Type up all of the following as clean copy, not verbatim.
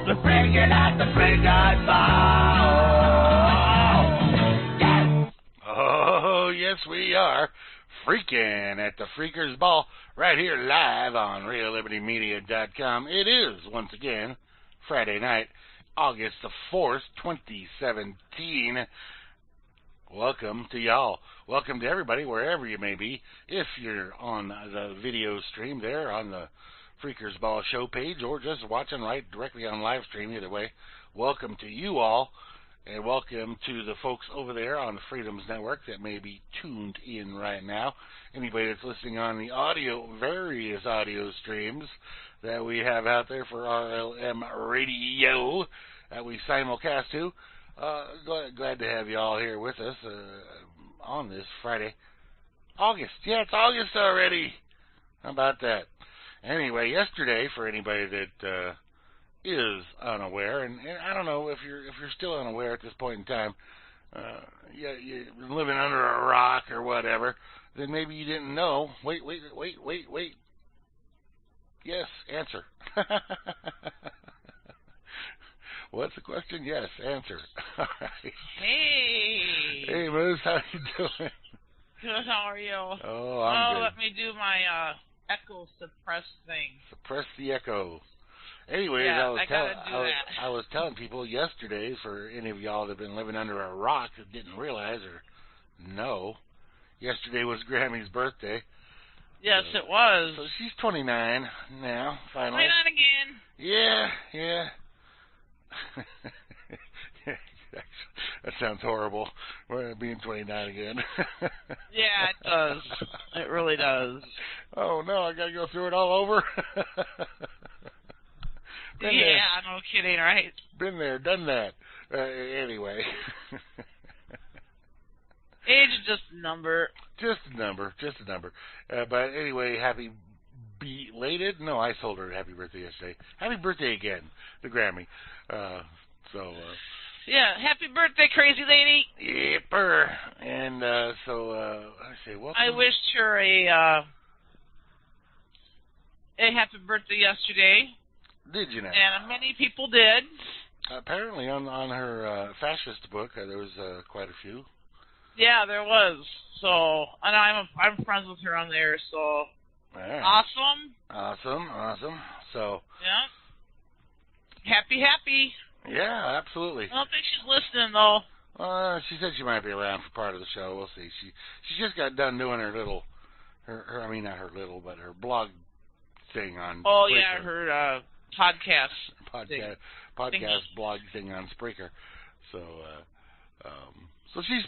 We're freaking at the Freaker's Ball. Yes! Oh, yes, we are freaking at the Freaker's Ball right here live on RealLibertyMedia.com. It is, once again, Friday night, August the 4th, 2017. Welcome to y'all. Welcome to everybody, wherever you may be. If you're on the video stream there on the Freaker's Ball show page or just watching right directly on live stream, either way, welcome to you all. And welcome to the folks over there on the Freedoms Network that may be tuned in right now. Anybody that's listening on the various audio streams that we have out there for RLM Radio that we simulcast to. Glad to have you all here with us on this Friday. August. Yeah, it's August already. How about that? Anyway, yesterday, for anybody that is unaware, and I don't know if you're still unaware at this point in time, you're living under a rock or whatever, then maybe you didn't know. Wait. Yes, answer. What's the question? Yes, answer. All right. Hey, Moose, how you doing? Good, how are you? Oh, I'm good. Let me do my echo suppress thing. Suppress the echo. Anyways, yeah, I was telling people yesterday, for any of y'all that have been living under a rock that didn't realize or know, yesterday was Grammy's birthday. Yes, it was. So she's 29 now, finally. 29 again. Yeah. That sounds horrible. We're being 29 again. Yeah, it does. It really does. Oh, no, I got to go through it all over? Yeah, no kidding, right? Been there, done that. Anyway. Age is just a number. Just a number. But anyway, happy belated? No, I told her happy birthday yesterday. Happy birthday again, the Grammy. Yeah, happy birthday, crazy lady. Yepper. And I say welcome. I wished her a happy birthday yesterday. Did you now? And many people did. Apparently, on her fascist book, there was quite a few. Yeah, there was. So, and I'm friends with her on there. So, right. Awesome. So, yeah, happy. Yeah, absolutely. I don't think she's listening though. She said she might be around for part of the show. We'll see. She just got done doing her blog thing on. Oh Spreaker. yeah, her podcast blog thing on Spreaker. So she's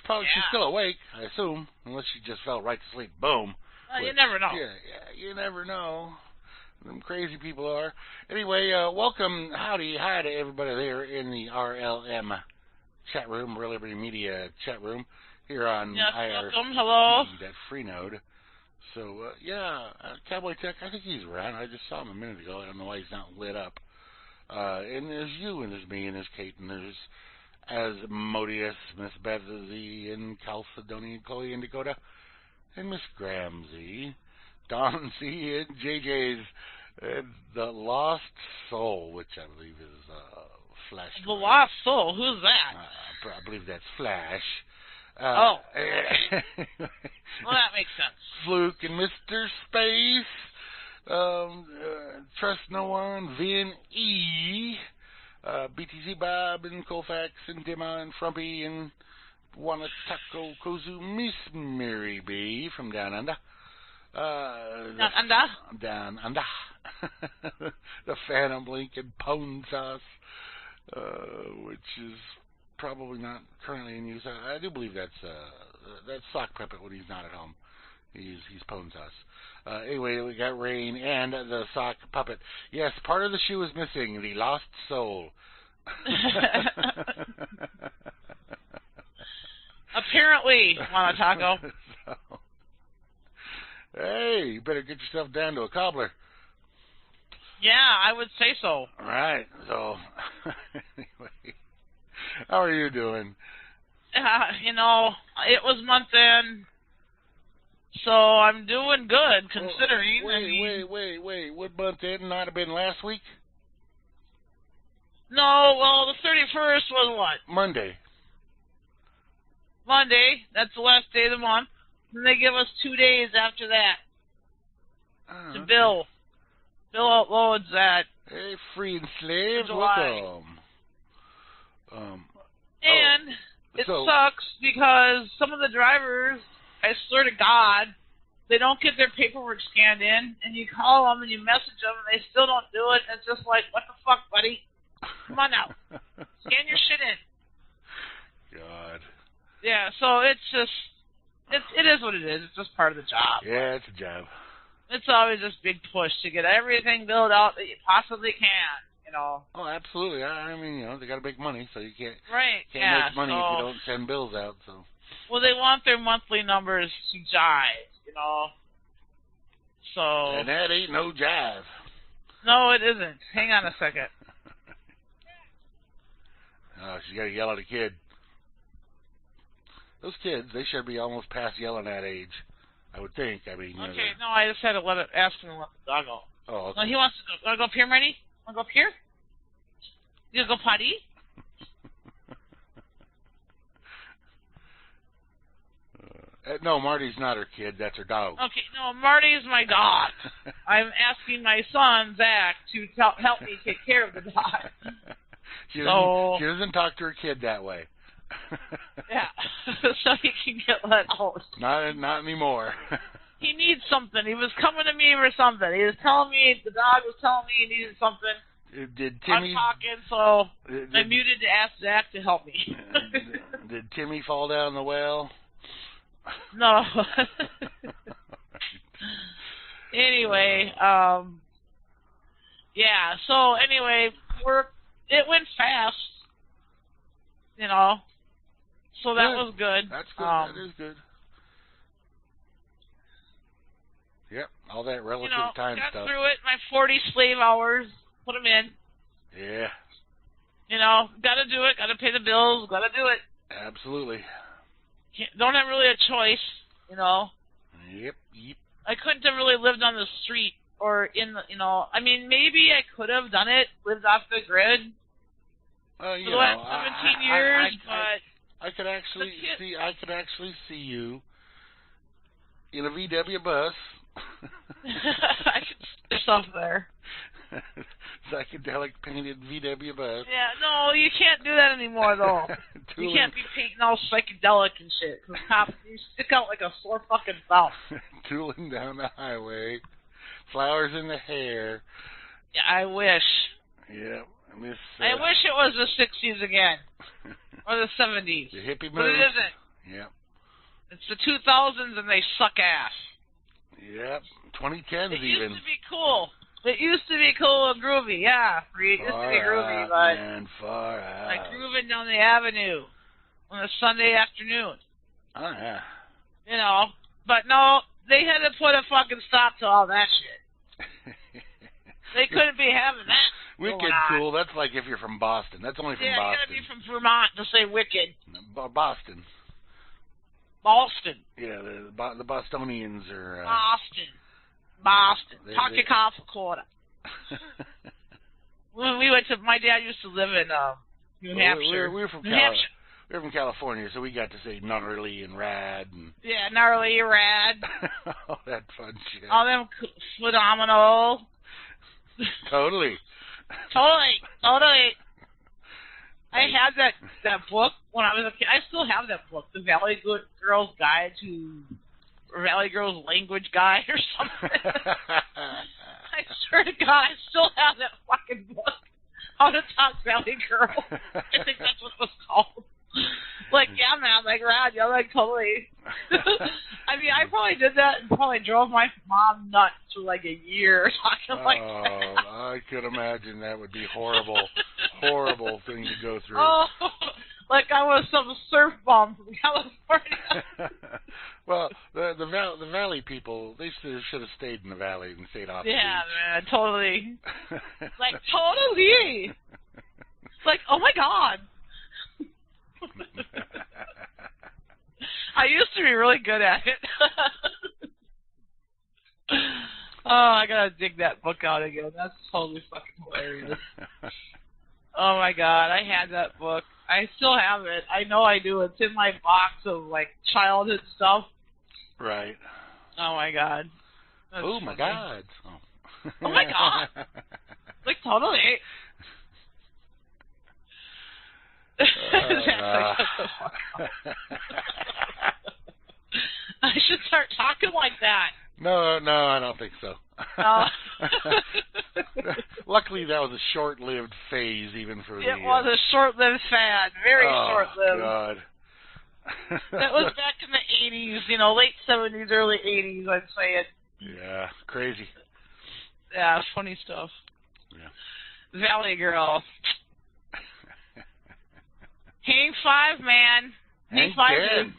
still awake, I assume, unless she just fell right to sleep. Boom. You never know. Yeah, you never know. Them crazy people are. Anyway, welcome, howdy, hi to everybody there in the RLM chat room, Real Liberty Media chat room, here on IRC, welcome, hello. That Freenode. So, Cowboy Tech, I think he's around. I just saw him a minute ago. I don't know why he's not lit up. And there's you, and there's me, and there's Kate, and there's Asmodeus, Miss Betsy, and Chalcedony, and Chloe, and Dakota, and Miss Gramsey, Don C, and JJ's The Lost Soul, which I believe is Flash. The Lost Soul? Who's that? I believe that's Flash. Well, that makes sense. Fluke and Mr. Space, Trust No One, Vin E, BTC Bob, and Colfax, and Dima, and Frumpy, and Wanataco Kozu, Miss Mary B from Down Under. Down Under. The Phantom Link and Pone Sauce, which is probably not currently in use. I do believe that's Sock Puppet when he's not at home. He's Pone Sauce. Anyway, we got Rain and the Sock Puppet. Yes, part of the shoe is missing, the Lost Soul. Apparently, Wanataco. Hey, you better get yourself down to a cobbler. Yeah, I would say so. All right. So, anyway, how are you doing? It was month end, so I'm doing good considering. Wait. What month end? Not have been last week? No, well, the 31st was what? Monday. Monday. That's the last day of the month. Then they give us 2 days after that to bill. Bill out loads at. Hey, free and slaves, July. welcome. And it sucks because some of the drivers, I swear to God, they don't get their paperwork scanned in, and you call them and you message them, and they still don't do it. And it's just like, what the fuck, buddy? Come on now, scan your shit in. God. Yeah, so it's just, it is what it is. It's just part of the job. Yeah, it's a job. It's always this big push to get everything built out that you possibly can, you know. Oh, absolutely. I mean, they got to make money, so you can't yeah, make money if you don't send bills out. So. Well, they want their monthly numbers to jive, you know. So. And that ain't no jive. No, it isn't. Hang on a second. Oh, she's got to yell at a kid. Those kids, they should be almost past yelling at age, I would think. I mean, okay, no, I just had to ask him to let the dog go. Oh, okay. No, he wants to go. Want to go up here, Marty? Want to go up here? You gonna go potty? No, Marty's not her kid. That's her dog. Okay, no, Marty's my dog. I'm asking my son, Zach, to help me take care of the dog. She doesn't talk to her kid that way. Yeah, so he can get let out. Not anymore. He needs something. He was coming to me for something. He was telling me, the dog was telling me he needed something. Did Timmy? I'm talking, so I muted to ask Zach to help me. Did Timmy fall down the well? No. Anyway, yeah. So anyway, it went fast, you know. So that was good. That's good. That is good. Yep, all that relative time got stuff. Through it. My 40 slave hours, put them in. Yeah. You know, got to do it. Got to pay the bills. Got to do it. Absolutely. Don't have really a choice, you know. Yep. I couldn't have really lived on the street or in the, you know. I mean, maybe I could have done it, lived off the grid for the last 17 years, but I could actually see you in a VW bus. I could see yourself there. Psychedelic painted VW bus. Yeah, no, you can't do that anymore, though. You can't be painting all psychedelic and shit. Cause cops, you stick out like a sore fucking thumb. Tooling down the highway, flowers in the hair. Yeah, I wish. Yeah, I wish it was the 60s again, or the 70s. The hippie but moves. it isn't. Yep. It's the 2000s and they suck ass. Yep. 2010s it even. It used to be cool. It used to be cool and groovy, yeah. It used to be groovy, but far out. like grooving down the avenue on a Sunday afternoon. Oh yeah. You know, but no, they had to put a fucking stop to all that shit. They couldn't be having that. Wicked cool. That's like if you're from Boston. That's only from Boston. Yeah, you gotta be from Vermont to say wicked. Boston. Boston. Yeah, the Bostonians are. Boston. Talk your cough a quarter. When we went to, my dad used to live in New Hampshire. We were from California, so we got to say gnarly and rad. And yeah, gnarly, rad. All that fun shit. All them phenomenal. Totally. I had that book when I was a kid. I still have that book, the Valley Girls Guide to, or Valley Girls Language Guide or something. I swear to God, I still have that fucking book. How to Talk Valley Girl. I think that's what it was called. Like, yeah, man, like, rad, yeah, like, totally. I mean, I probably did that and probably drove my mom nuts for like a year talking like that. I could imagine that would be horrible thing to go through. Oh, like I was some surf bum from California. Well, the Valley people, they should have stayed in the Valley and stayed off the beach. Yeah, man, totally. Like, totally. Like, oh my God. I used to be really good at it. Oh, I gotta dig that book out again. That's totally fucking hilarious. Oh my God, I had that book. I still have it. I know I do. It's in my box of like childhood stuff. Right. Oh my God. That's oh my funny. God. Oh my God. Like totally. I should start talking like that. No, I don't think so. Luckily, that was a short-lived phase, even for It was a short-lived fad. Very short-lived. God. That was back in the 80s, late 70s, early 80s, I'd say it. Yeah, crazy. Yeah, funny stuff. Yeah. Valley Girl. Hang 5, man. Hang 5 10.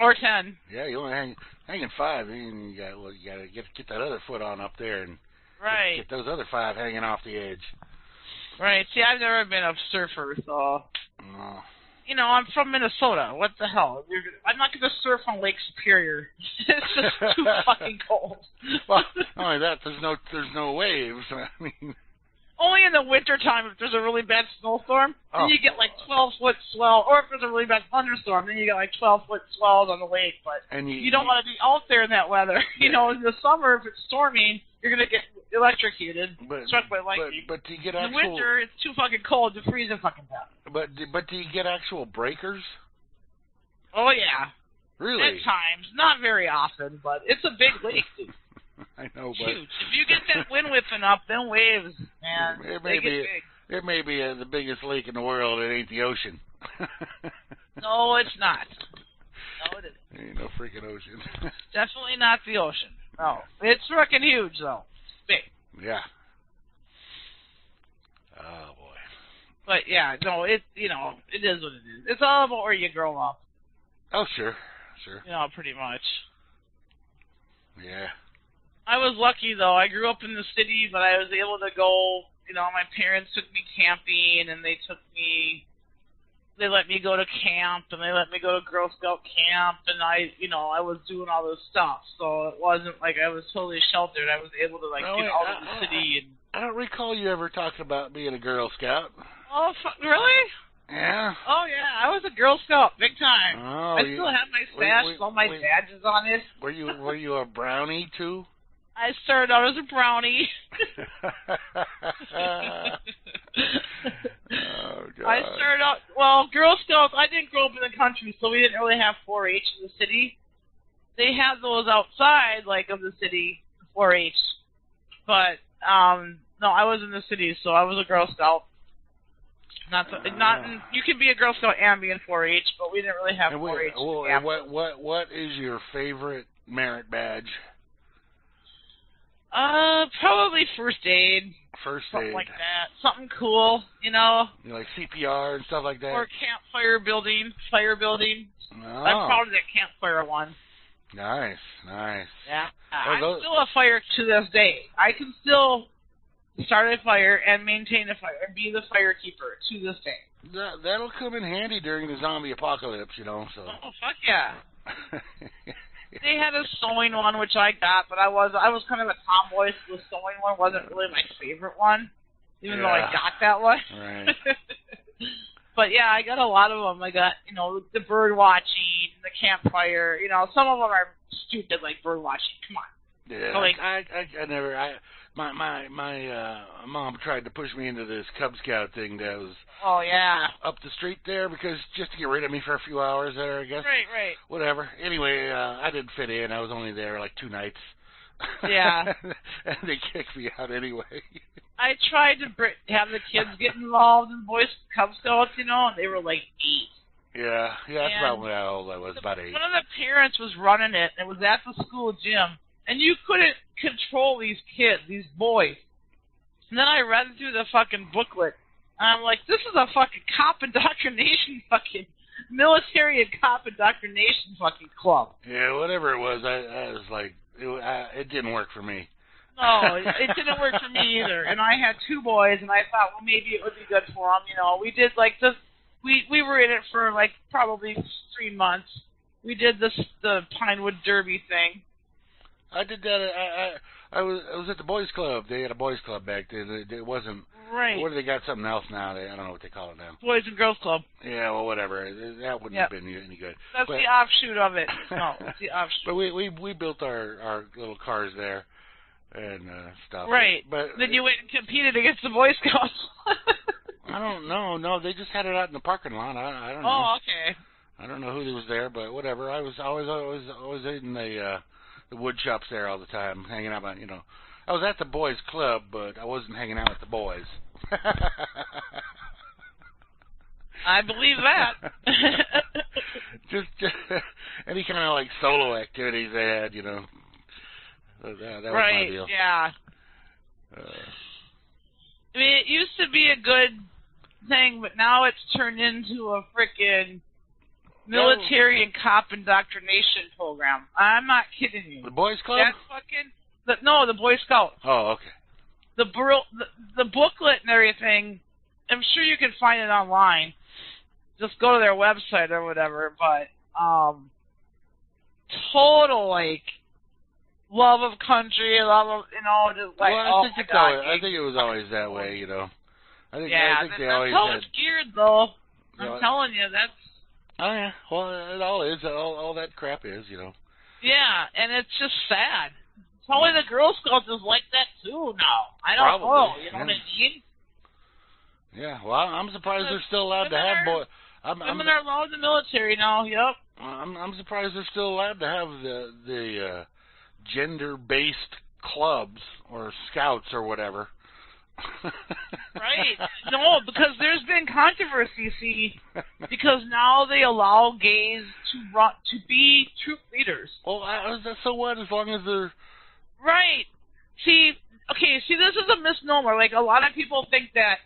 Or 10. Yeah, you only hanging 5, and you gotta get that other foot on up there and get those other 5 hanging off the edge. Right. See, I've never been a surfer, so. No. I'm from Minnesota. What the hell? I'm not going to surf on Lake Superior. It's just too fucking cold. Well, not only that, there's no waves. I mean, only in the wintertime if there's a really bad snowstorm, then you get like 12-foot swell. Or if there's a really bad thunderstorm, then you get like 12-foot swells on the lake. But you don't want to be out there in that weather. In the summer, if it's storming, you're going to get electrocuted, struck by lightning. But do you get in the winter, it's too fucking cold to freeze a fucking death. But do you get actual breakers? Oh, yeah. Really? At times. Not very often, but it's a big lake, dude. I know, but... Huge. If you get that wind whipping up, them waves, man, they get big. It may be the biggest lake in the world. It ain't the ocean. No, it's not. No, it isn't. Ain't no freaking ocean. Definitely not the ocean. No. It's freaking huge, though. Big. Yeah. Oh, boy. But, yeah, no, it is what it is. It's all about where you grow up. Oh, sure. Pretty much. Yeah. I was lucky, though. I grew up in the city, but I was able to go, my parents took me camping, and they let me go to camp, and they let me go to Girl Scout camp, and I was doing all this stuff, so it wasn't like I was totally sheltered. I was able to, get out of the city. And I don't recall you ever talking about being a Girl Scout. Oh, really? Yeah. Oh, yeah, I was a Girl Scout, big time. Oh, I still have my stash with all my badges on it. Were you a brownie, too? I started out as a brownie. Oh, God. I started out, Girl Scouts, I didn't grow up in the country, so we didn't really have 4-H in the city. They had those outside, of the city, 4-H. But, no, I was in the city, so I was a Girl Scout. You can be a Girl Scout and be in 4-H, but we didn't really have 4-H. And what is your favorite merit badge? Probably first aid. Something like that. Something cool, Like CPR and stuff like that? Or campfire building, fire building. Oh. I'm proud of that campfire one. Nice. Yeah. I'm still a fire to this day. I can still start a fire and maintain a fire and be the firekeeper to this day. That'll come in handy during the zombie apocalypse, so. Oh, fuck yeah. They had a sewing one, which I got, but I was kind of a tomboy, so the sewing one wasn't really my favorite one, even though I got that one. Right. But yeah, I got a lot of them. I got, the bird watching, the campfire. Some of them are stupid, like bird watching. Come on. Yeah. So, I never. My mom tried to push me into this Cub Scout thing that was up the street there because just to get rid of me for a few hours there, I guess. Right. Whatever. Anyway, I didn't fit in. I was only there 2 nights. Yeah. And they kicked me out anyway. I tried to have the kids get involved in Boy Cub Scouts, and they were 8. Yeah, that's about how old I was, about 8. One of the parents was running it, and it was at the school gym, and you couldn't control these kids, these boys. And then I read through the fucking booklet, and I'm like, this is a fucking cop indoctrination fucking military and cop indoctrination fucking club. Yeah, whatever it was, I was like, it didn't work for me. No, it didn't work for me either. And I had 2 boys, and I thought, well, maybe it would be good for them. We did we were in it for probably 3 months. We did the Pinewood Derby thing. I did that. I was at the boys' club. They had a boys' club back then. It wasn't. Right. What do they got? Something else now? I don't know what they call it now. Boys and Girls Club. Yeah, well, whatever. That wouldn't have been any good. That's the offshoot of it. No, it's the offshoot. But we built our little cars there and stuff. Right. But then you went and competed against the Boy Scouts. I don't know. No, they just had it out in the parking lot. I don't know. Oh, okay. I don't know who was there, but whatever. I was always in the wood shops there all the time, hanging out. I was at the boys' club, but I wasn't hanging out with the boys. I believe that. just any kind of like solo activities they had, That was my deal. Yeah. I mean, it used to be a good thing, but now it's turned into a frickin' military and cop indoctrination program. I'm not kidding you. The boys' club? That's fucking... No, the Boy Scouts. Oh, okay. The booklet and everything, I'm sure you can find it online. Just go to their website or whatever, but total, like, love of country, love of, just like, I think it was always that way, I think they always that's how had... it's geared, though. I'm telling you, that's... Oh, yeah. Well, it all is. All that crap is, Yeah, and it's just sad. Probably the Girl Scouts is like that, too, now. I don't know. You know what I mean? Yeah, well, I'm surprised they're still allowed to have boys. Women are allowed in the military now, yep. I'm surprised they're still allowed to have the gender-based clubs or scouts or whatever. Right. No, because there's been controversy, see, because now they allow gays to be troop leaders. Well, so what, as long as they're... Right. See, this is a misnomer. Like, a lot of people think that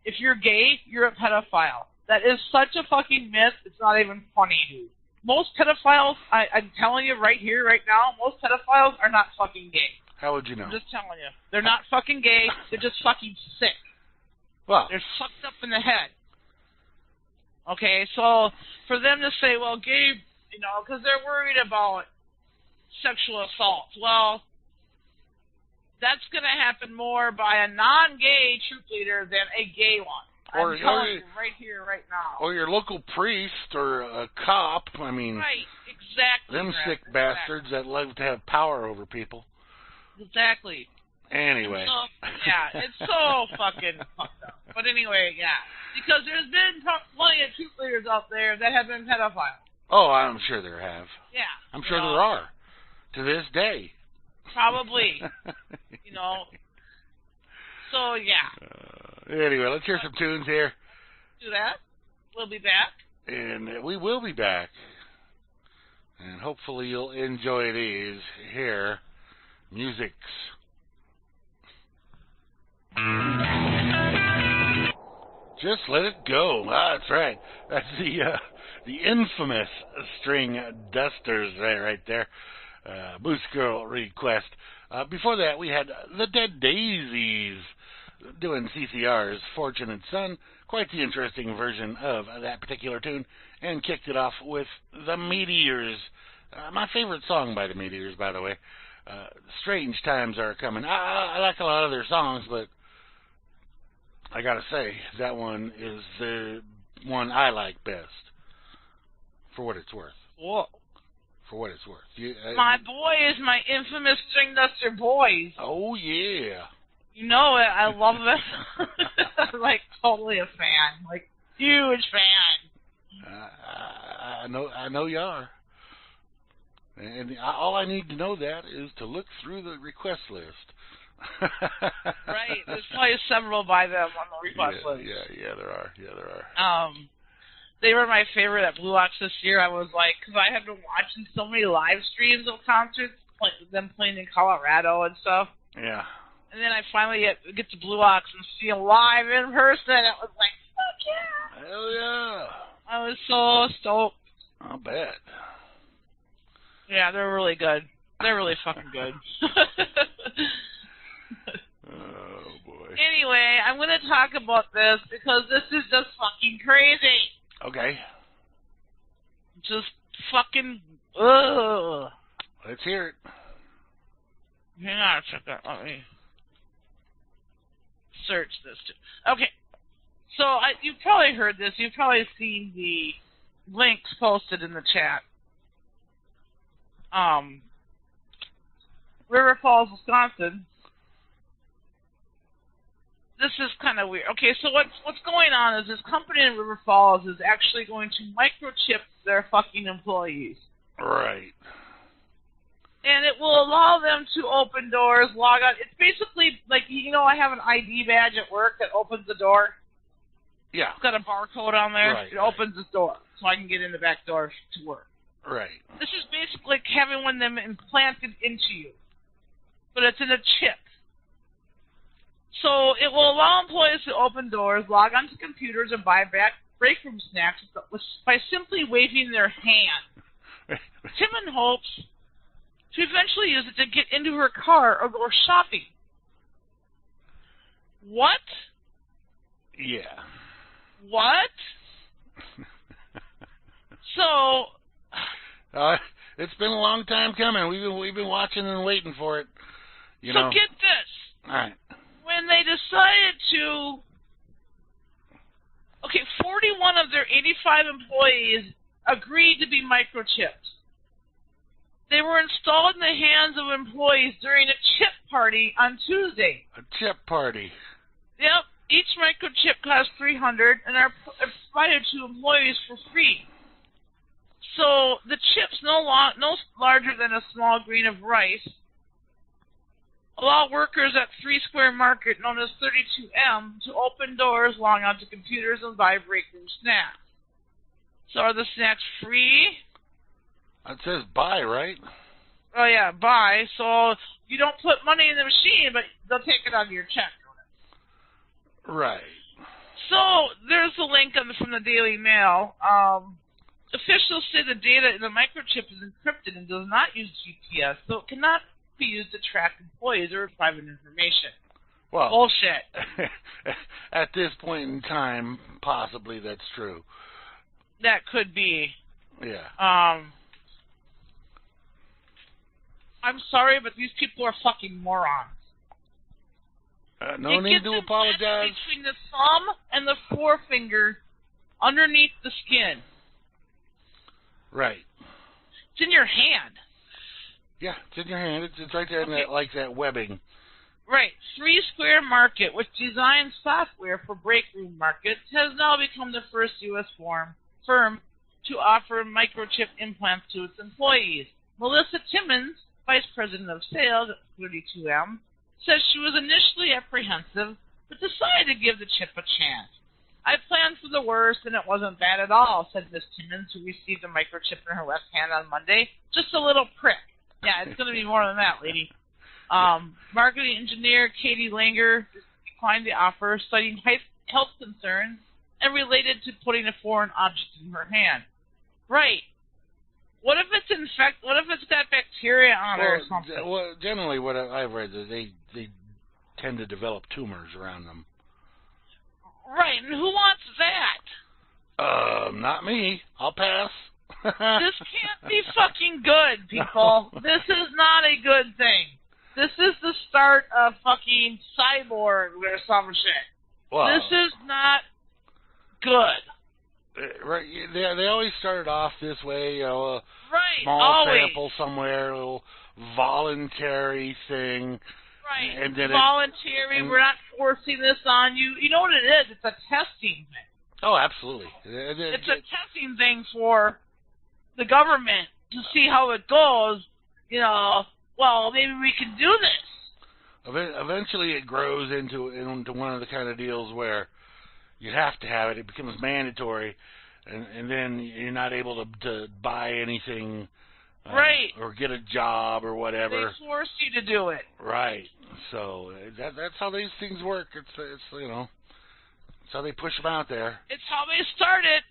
if you're gay, you're a pedophile. That is such a fucking myth, it's not even funny, dude. Most pedophiles, I'm telling you right here, right now, most pedophiles are not fucking gay. How would you know? I'm just telling you. They're not fucking gay, they're just fucking sick. Well. They're fucked up in the head. Okay, so for them to say, well, gay, because they're worried about sexual assault. Well, that's going to happen more by a non-gay troop leader than a gay one. I'm telling you right here, right now. Or your local priest or a cop. I mean, right, exactly. Them sick bastards that love to have power over people. Exactly. Anyway. It's so fucking fucked up. But anyway, yeah. Because there's been plenty of troop leaders out there that have been pedophiles. Oh, I'm sure there have. Yeah. I'm sure there are. To this day. Probably. So, yeah. Anyway, let's hear some tunes here. Do that. We'll be back. And we will be back. And hopefully you'll enjoy these here. Musics. Just let it go. That's right. That's the infamous string dusters right there. Moosegurl request. Before that, we had the Dead Daisies doing CCR's Fortunate Son. Quite the interesting version of that particular tune. And kicked it off with the Meteors. My favorite song by the Meteors, by the way. Strange Times Are Coming. I like a lot of their songs, but I gotta say, that one is the one I like best. For what it's worth. Whoa. For what it's worth. My boy is my infamous string duster boys. Oh, yeah. You know it. I love it. I'm like totally a fan. Like, huge fan. I know you are. And all I need to know that is to look through the request list. Right. There's probably several by them on the request list. Yeah, there are. They were my favorite at Blue Ox this year. I was like, because I had been watching so many live streams of concerts, them playing in Colorado and stuff. Yeah. And then I finally get to Blue Ox and see them live in person. It was like, fuck yeah. Hell yeah. I was so stoked. I'll bet. Yeah, they're really good. They're really fucking good. Oh, boy. Anyway, I'm going to talk about this because this is just fucking crazy. Okay. Just fucking, ugh. Let's hear it. Hang on a second. Let me search this too. Okay. So you've probably heard this. You've probably seen the links posted in the chat. River Falls, Wisconsin. This is kind of weird. Okay, so what's going on is this company in River Falls is actually going to microchip their fucking employees. Right. And it will allow them to open doors, log on. It's basically like, I have an ID badge at work that opens the door. Yeah. It's got a barcode on there. Right, it opens the door so I can get in the back door to work. Right. This is basically like having one of them implanted into you. But it's in a chip. So it will allow employees to open doors, log onto computers, and buy back break room snacks by simply waving their hand. Timon hopes to eventually use it to get into her car or go shopping. What? Yeah. What? So... it's been a long time coming. We've been watching and waiting for it. You know. Get this. All right. When they decided to... Okay, 41 of their 85 employees agreed to be microchipped. They were installed in the hands of employees during a chip party on Tuesday. A chip party. Yep. Each microchip costs $300 and are provided to employees for free. So the chips, no larger than a small grain of rice, allow workers at 3 Square Market, known as 32M, to open doors, log onto computers, and buy break room snacks. So are the snacks free? It says buy, right? Oh yeah, buy. So you don't put money in the machine, but they'll take it out of your check. Right. So there's a link from the Daily Mail. Officials say the data in the microchip is encrypted and does not use GPS, so it cannot be used to track employees or private information. Well, bullshit. At this point in time, possibly that's true. That could be. Yeah. I'm sorry, but these people are fucking morons. No need to apologize. Between the thumb and the forefinger, underneath the skin. Right. It's in your hand. Yeah, it's in your hand. It's right there in that, like that webbing. Right. 3 Square Market, which designs software for break room markets, has now become the first U.S. firm to offer microchip implants to its employees. Melissa Timmons, Vice President of Sales at 32M, says she was initially apprehensive, but decided to give the chip a chance. I planned for the worst, and it wasn't bad at all, said Miss Timmons, who received a microchip in her left hand on Monday. Just a little prick. Yeah, it's going to be more than that, lady. Marketing engineer Katie Langer declined the offer, citing health concerns and related to putting a foreign object in her hand. Right. What if it's infected? What if it's got bacteria on it or something? Well, generally, what I've read is they tend to develop tumors around them. Right, and who wants that? Not me. I'll pass. This can't be fucking good, people. No. This is not a good thing. This is the start of fucking Cyborg or some shit. Well, this is not good. Right, they always started off this way, you know, a small sample somewhere, a little voluntary thing. Right, and then voluntary, we're not forcing this on you. You know what it is? It's a testing thing. Oh, absolutely. It's a testing thing for the government to see how it goes. You know, well, maybe we can do this. Eventually it grows into one of the kind of deals where you have to have it. It becomes mandatory, and then you're not able to buy anything, right, or get a job or whatever. They force you to do it. Right. So that's how these things work. It's you know, it's how they push them out there. It's how they started,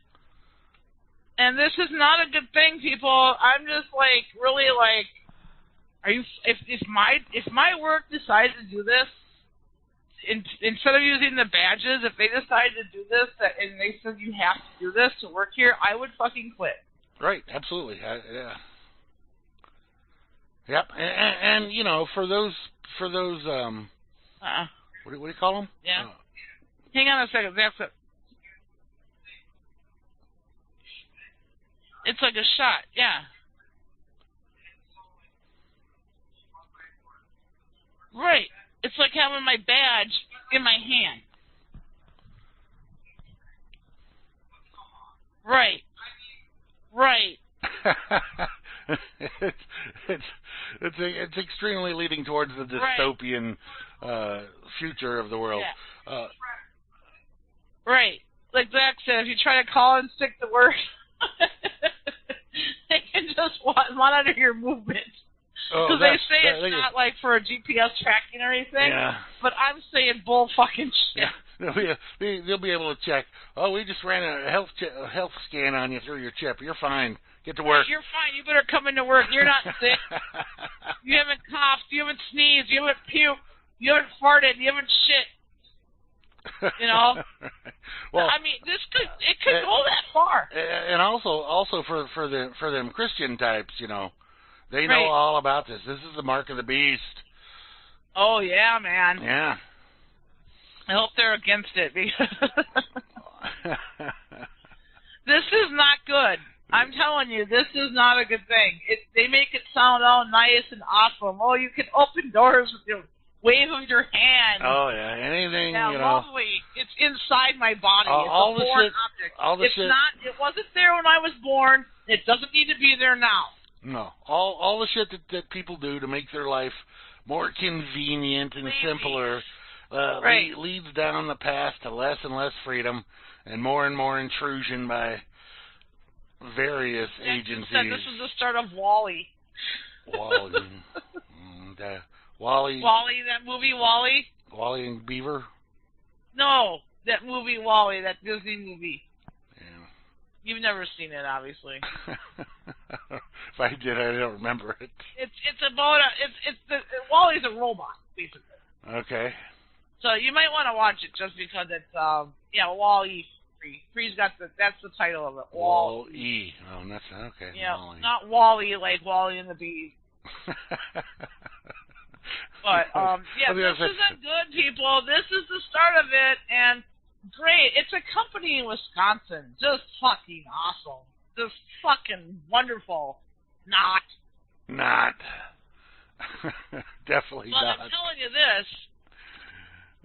and this is not a good thing, people. I'm just like really like, are you? If my work decides to do this. Instead of using the badges, if they decide to do this and they said you have to do this to work here, I would fucking quit. Right, absolutely. Yeah. Yep, and you know, for those what do you call them? Yeah. Hang on a second. That's it. It's like a shot. Yeah. Right. It's like having my badge in my hand. Right. Right. it's extremely leading towards the dystopian future of the world. Yeah. Right. Like Zach said, if you try to call in sick to work, they can just monitor your movement. Because they say it's not like for a GPS tracking or anything. Yeah. But I'm saying bull fucking shit. Yeah. They'll be able to check. Oh, we just ran a health scan on you through your chip. You're fine. Get to work. You're fine. You better come into work. You're not sick. You haven't coughed. You haven't sneezed. You haven't puked. You haven't farted. You haven't shit. You know. Well, I mean, it could go that far. And also for them Christian types, you know, they know all about this. This is the mark of the beast. Oh yeah, man. Yeah. I hope they're against it because this is not good. I'm telling you, this is not a good thing. They make it sound all nice and awesome. Oh, you can open doors with your wave of your hand. Oh yeah, anything. Yeah, you know. lovely. It's inside my body. All it's a the foreign shit. object. All the it's shit. not. It wasn't there when I was born. It doesn't need to be there now. No, all the shit that people do to make their life more convenient and simpler leads down the path to less and less freedom and more intrusion by various agencies. This is the start of WALL-E. WALL-E. WALL-E, that movie WALL-E. WALL-E and Beaver. No, that movie WALL-E, that Disney movie. Yeah. You've never seen it, obviously. If I did, I don't remember it. It's about WALL-E's a robot, basically. Okay. So you might want to watch it just because it's WALL-E. Free's got that's the title of it. WALL-E. Oh, that's okay. Yeah, WALL-E. not Wall-E like Wall-E and the Bees. But this isn't good, people. This is the start of it, and great. It's a company in Wisconsin. Just fucking awesome. Just fucking wonderful. Not. Definitely but not. I'm telling you this.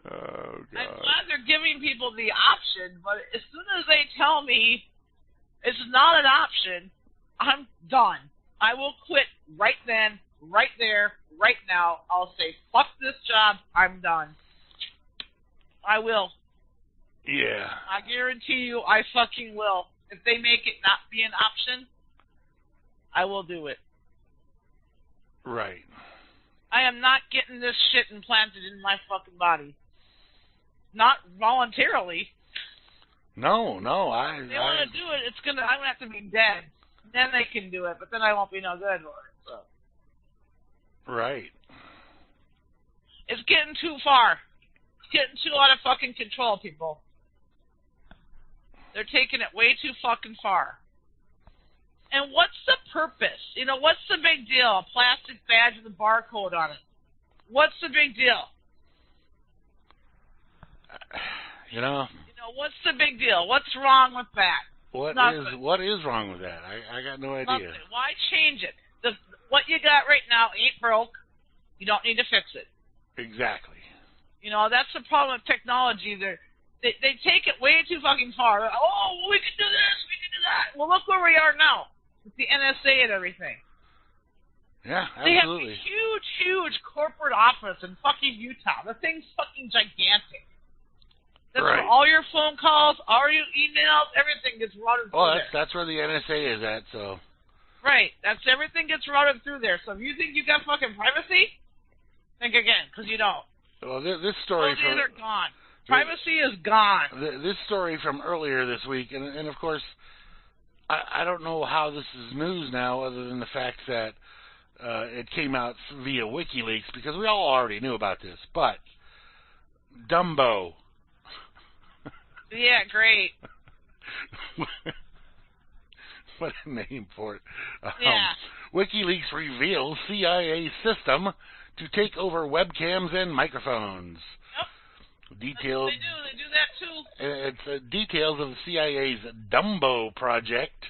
Oh, God. I'm glad they're giving people the option, but as soon as they tell me it's not an option, I'm done. I will quit right then, right there, right now. I'll say, fuck this job. I'm done. I will. Yeah. I guarantee you I fucking will. If they make it not be an option, I will do it. Right. I am not getting this shit implanted in my fucking body. Not voluntarily. No, if they want to do it, I'm gonna have to be dead. Then they can do it, but then I won't be no good for it. So. Right. It's getting too far. It's getting too out of fucking control, people. They're taking it way too fucking far. And what's the purpose? You know, what's the big deal? A plastic badge with a barcode on it. What's the big deal? You know, what's the big deal? What's wrong with that? What is wrong with that? I got no idea. Nothing. Why change it? What you got right now ain't broke. You don't need to fix it. Exactly. You know, that's the problem with technology. They take it way too fucking far. Oh, we can do this, we can do that. Well, look where we are now with the NSA and everything. Yeah, absolutely. They have a huge, huge corporate office in fucking Utah. The thing's fucking gigantic. That's where all your phone calls, all your emails, everything gets routed through there. That's where the NSA is at, so. Right. Everything gets routed through there. So if you think you got fucking privacy, think again, because you don't. Well, this story those days are gone. Privacy is gone. This story from earlier this week, and of course, I don't know how this is news now, other than the fact that it came out via WikiLeaks, because we all already knew about this. But Dumbo. Yeah, great. What a name for it. Yeah. WikiLeaks reveals CIA system to take over webcams and microphones. Yep. Detailed. They do that too. It's details of the CIA's Dumbo project.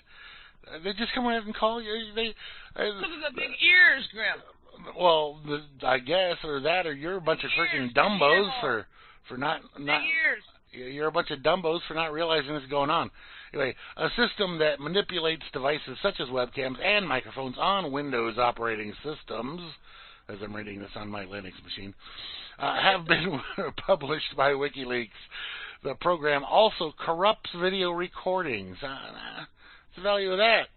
They just come out and call you. Look at the big ears, Grim. Well, I guess, or that, or you're a bunch of freaking Dumbos for not. Big ears. You're a bunch of Dumbos for not realizing this is going on. Anyway, a system that manipulates devices such as webcams and microphones on Windows operating systems, as I'm reading this on my Linux machine, have been published by WikiLeaks. The program also corrupts video recordings. What's the value of that?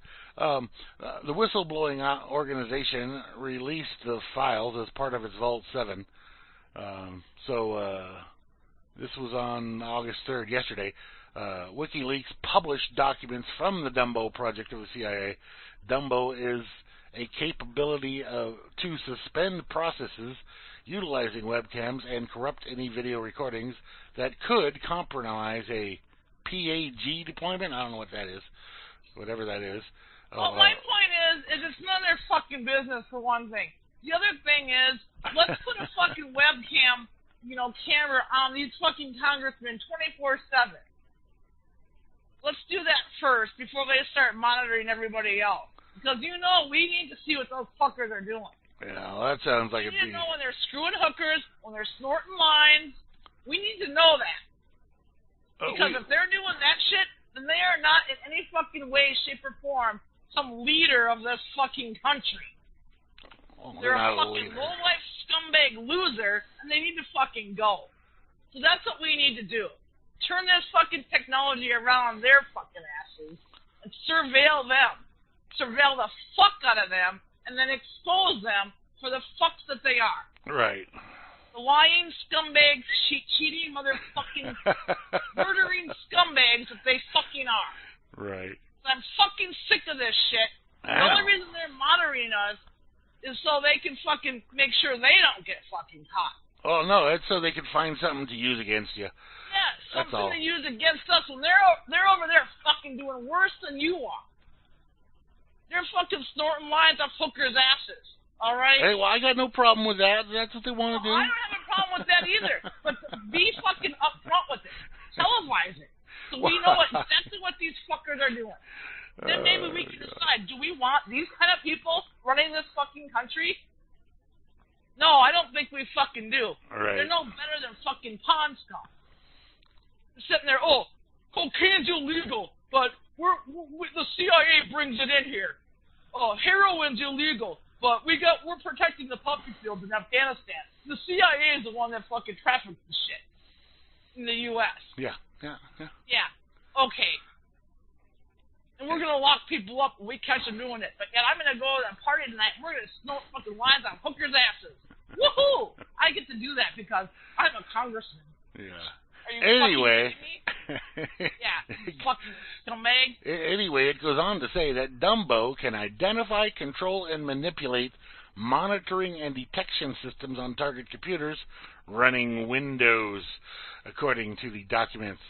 The whistleblowing organization released the files as part of its Vault 7. This was on August 3rd, yesterday. WikiLeaks published documents from the Dumbo project of the CIA. Dumbo is a capability to suspend processes utilizing webcams and corrupt any video recordings that could compromise a PAG deployment. I don't know what that is. Whatever that is. Well, my point is it's none of their fucking business, for one thing. The other thing is, let's put a fucking webcam, camera on these fucking congressmen 24/7. Let's do that first before they start monitoring everybody else. Because we need to see what those fuckers are doing. Yeah, that sounds like we need to know when they're screwing hookers, when they're snorting lines. We need to know that. Because if they're doing that shit, then they are not in any fucking way, shape, or form some leader of this fucking country. They're a fucking low-life scumbag loser, and they need to fucking go. So that's what we need to do. Turn this fucking technology around their fucking asses and surveil them. Surveil the fuck out of them, and then expose them for the fucks that they are. Right. The lying scumbags, cheating motherfucking, murdering scumbags that they fucking are. Right. I'm fucking sick of this shit. The only reason they're monitoring us is so they can fucking make sure they don't get fucking caught. Oh, no, that's so they can find something to use against you. Yeah, something to use against us when they're over there fucking doing worse than you are. They're fucking snorting lines off hookers' asses. All right? Hey, well, I got no problem with that. That's what they want to do. I don't have a problem with that either. But be fucking upfront with it. Televise it. So we know exactly what these fuckers are doing. Then maybe we can decide, do we want these kind of people running this fucking country? No, I don't think we fucking do. Right. They're no better than fucking pond scum. They're sitting there, cocaine's illegal, but the CIA brings it in here. Heroin's illegal, but we're protecting the poppy fields in Afghanistan. The CIA is the one that fucking traffics the shit in the U.S. Yeah. Yeah. Okay. And we're gonna lock people up when we catch them doing it. But yet I'm gonna go to that party tonight and we're gonna snort fucking lines on hookers' asses. Woohoo! I get to do that because I'm a congressman. Yeah. Are you anyway, fucking kidding me? Yeah, fucking scumbag. Anyway, it goes on to say that Dumbo can identify, control, and manipulate monitoring and detection systems on target computers running Windows, according to the documents.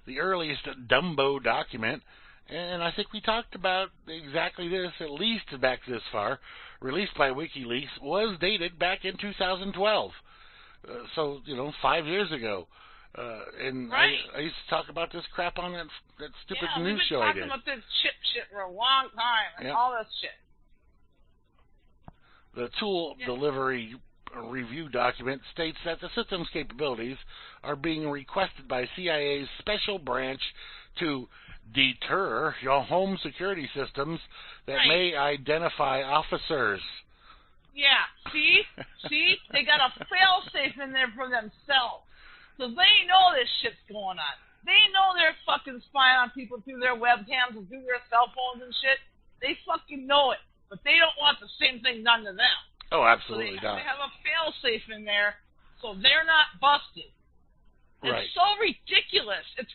The earliest Dumbo document, and I think we talked about exactly this, at least back this far, released by WikiLeaks, was dated back in 2012. So, 5 years ago. And right. I used to talk about this crap on that stupid news show I did. Yeah, we've been talking about this chip shit for a long time, and all this shit. The tool delivery review document states that the system's capabilities are being requested by CIA's special branch to deter your home security systems that may identify officers. Yeah, see? They got a fail-safe in there for themselves. So they know this shit's going on. They know they're fucking spying on people through their webcams and through their cell phones and shit. They fucking know it. But they don't want the same thing done to them. Oh, absolutely not. They have a fail-safe in there so they're not busted. Right. It's so ridiculous. It's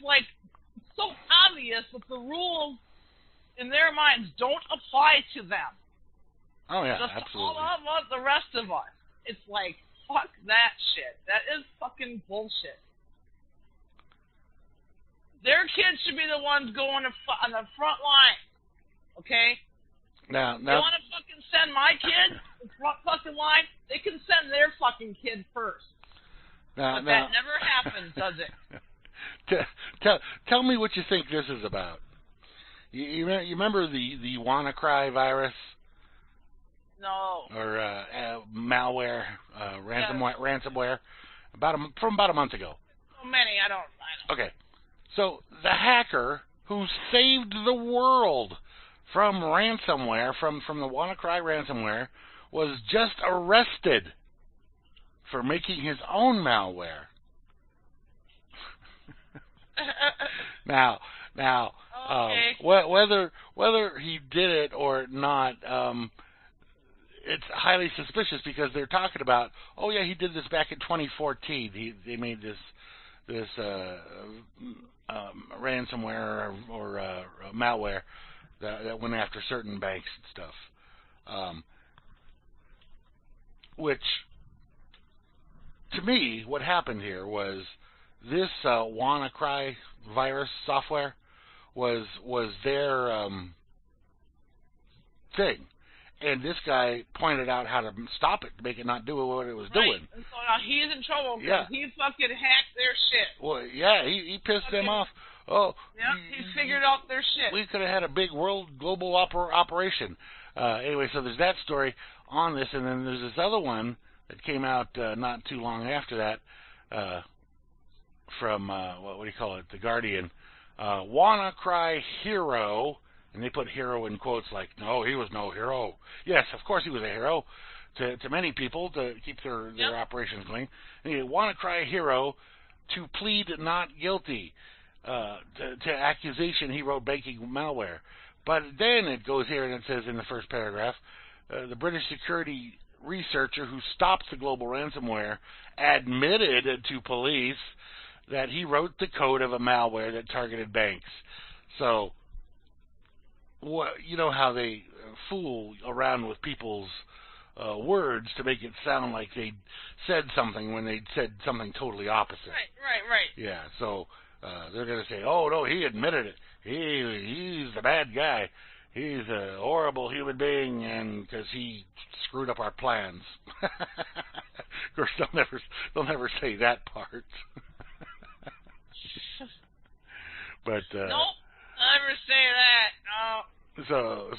so obvious that the rules in their minds don't apply to them. Oh, yeah, just absolutely. all about the rest of us. It's like, fuck that shit. That is fucking bullshit. Their kids should be the ones going on the front line. Okay? Now, you want to fucking send my kid in front fucking line, they can send their fucking kid first. But that never happens, does it? Tell me what you think this is about. You remember the WannaCry virus? No. Or malware, ransomware, from about a month ago. So many, I don't know. Okay, so the hacker who saved the world from ransomware, from the WannaCry ransomware, was just arrested for making his own malware. Now, okay. Whether he did it or not, it's highly suspicious because they're talking about, oh yeah, he did this back in 2014. They made this ransomware or malware that went after certain banks and stuff. Which, to me, what happened here was this WannaCry virus software was their thing. And this guy pointed out how to stop it, to make it not do what it was doing. And so now he's in trouble because he fucking hacked their shit. Well, yeah, he pissed them off. Oh, yeah, he figured out their shit. We could have had a big global operation. Anyway, so there's that story on this, and then there's this other one that came out not too long after that from, what do you call it, The Guardian. WannaCry hero. And they put hero in quotes like, no, he was no hero. Yes, of course he was a hero to many people to keep their operations going. Anyway, WannaCry hero to plead not guilty to accusation he wrote banking malware. But then it goes here and it says in the first paragraph, the British security researcher who stopped the global ransomware admitted to police that he wrote the code of a malware that targeted banks. So, you know how they fool around with people's words to make it sound like they said something when they said something totally opposite. Right. Yeah, so they're going to say, oh, no, he admitted it. He's the bad guy. He's a horrible human being, and because he screwed up our plans. Of course, they'll never say that part. But nope, I'll never say that. No.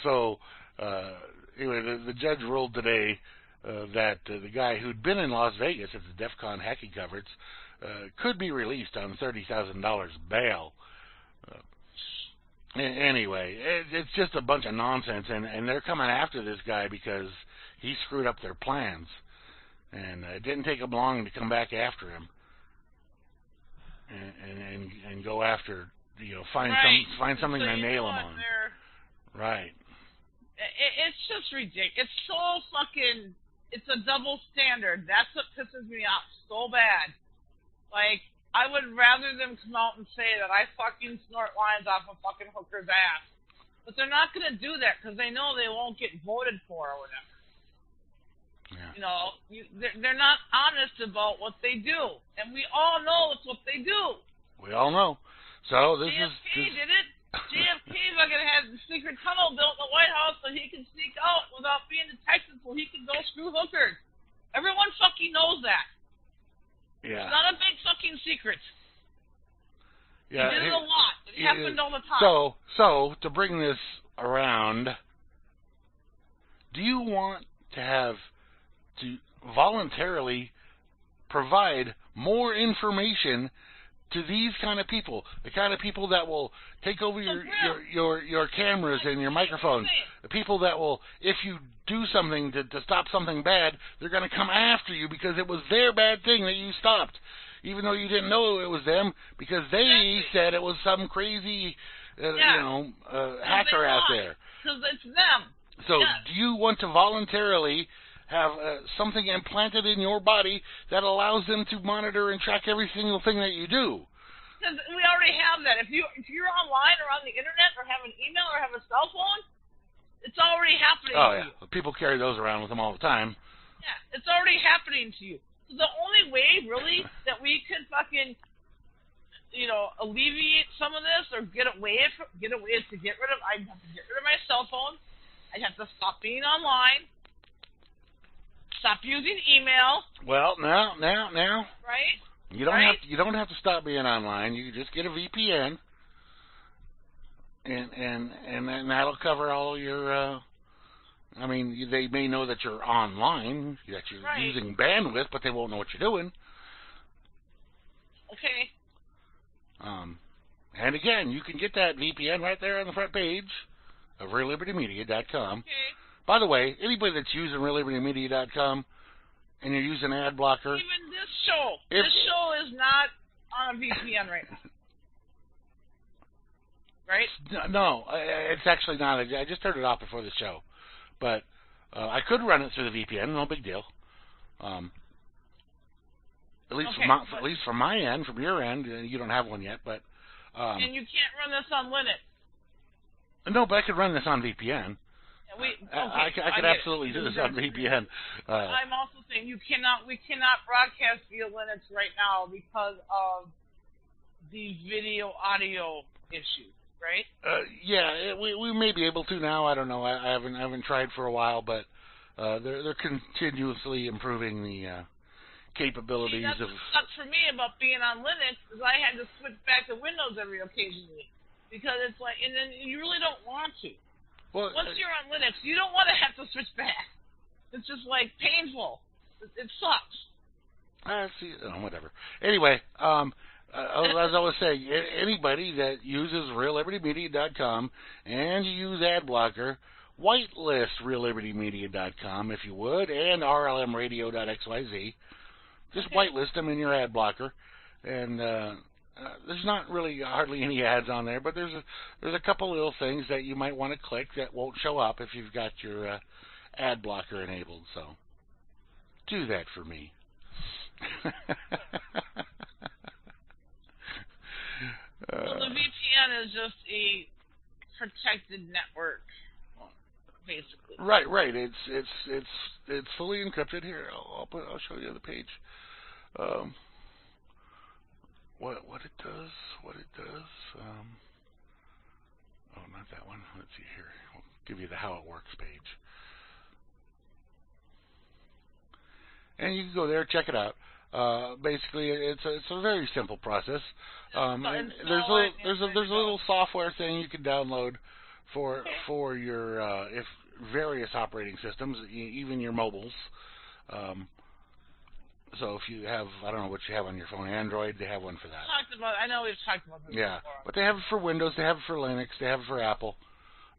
So anyway, the judge ruled today that the guy who'd been in Las Vegas at the DEF CON hacking conference could be released on $30,000 bail. Anyway, it's just a bunch of nonsense, and they're coming after this guy because he screwed up their plans, and it didn't take them long to come back after him and go after, find something to nail him on. Right. It's just ridiculous. It's so fucking... It's a double standard. That's what pisses me off so bad. Like, I would rather them come out and say that I fucking snort lines off a fucking hooker's ass. But they're not going to do that because they know they won't get voted for or whatever. Yeah. They're not honest about what they do. And we all know it's what they do. We all know. So this JFK did it. JFK fucking had the secret tunnel built in the White House so he can sneak out without being detected so he can go screw hookers. Everyone fucking knows that. Yeah. It's not a big fucking secret. Yeah. He did it a lot. It happened all the time. So to bring this around, do you want to voluntarily provide more information to these kind of people, the kind of people that will take over your cameras and your microphones, the people that will, if you do something to stop something bad, they're going to come after you because it was their bad thing that you stopped, even though you didn't know it was them because they said it was some crazy, hacker out there. Because it's them. So do you want to voluntarily have something implanted in your body that allows them to monitor and track every single thing that you do? Because we already have that. If you're online or on the internet or have an email or have a cell phone, it's already happening to you. People carry those around with them all the time. Yeah, it's already happening to you. So the only way, really, that we could fucking, alleviate some of this or get away is to get rid of my cell phone, I'd have to stop being online, stop using email. Well, now. Right? You don't have to stop being online. You just get a VPN, and then that'll cover all your. I mean, they may know that you're online, that you're using bandwidth, but they won't know what you're doing. Okay. And again, you can get that VPN right there on the front page of reallibertymedia.com. Okay. By the way, anybody that's using reallibertymedia.com and you're using ad blocker, even this show is not on a VPN right now. Right? No, it's actually not. I just turned it off before the show. But I could run it through the VPN, no big deal. At least from my end, from your end, you don't have one yet, but and you can't run this on Linux. No, but I could run this on VPN. I could absolutely do this on VPN. I'm also saying we cannot broadcast via Linux right now because of the video audio issue. Right? Yeah, we may be able to now. I don't know. I haven't tried for a while, but they're continuously improving the capabilities. That's what sucks for me about being on Linux is I had to switch back to Windows every occasionally because it's like, and then you really don't want to. Well, once you're on Linux, you don't want to have to switch back. It's just like painful. It sucks. See, whatever. Anyway, as I was saying, anybody that uses reallibertymedia.com and you use ad blocker, whitelist reallibertymedia.com if you would, and rlmradio.xyz. Just whitelist them in your ad blocker, and there's not really hardly any ads on there, but there's a couple little things that you might want to click that won't show up if you've got your ad blocker enabled. So do that for me. Well, the VPN is just a protected network, basically. Right. It's fully encrypted. Here, I'll show you the page. What it does. Oh, not that one. Let's see here. I'll give you the how it works page. And you can go there, check it out. Basically, it's a very simple process. There's a little software thing you can download for your various operating systems, even your mobiles. So if you have, I don't know what you have on your phone, Android, they have one for that. I know we've talked about this before. But they have it for Windows, they have it for Linux, they have it for Apple.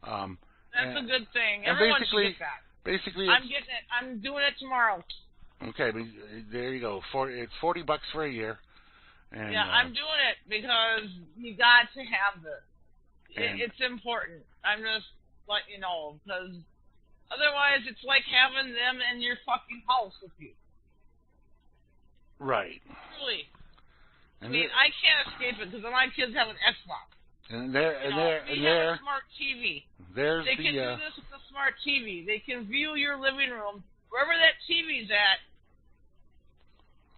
That's a good thing. Everyone should get that. Basically, I'm getting it. I'm doing it tomorrow. Okay, but there you go. It's $40 for a year. And, I'm doing it because you got to have this. It's important. I'm just letting you know, because otherwise it's like having them in your fucking house with you. Right. Really. I mean, I can't escape it because my kids have an Xbox. And they have a smart TV. They can do this with a smart TV. They can view your living room wherever that TV's at.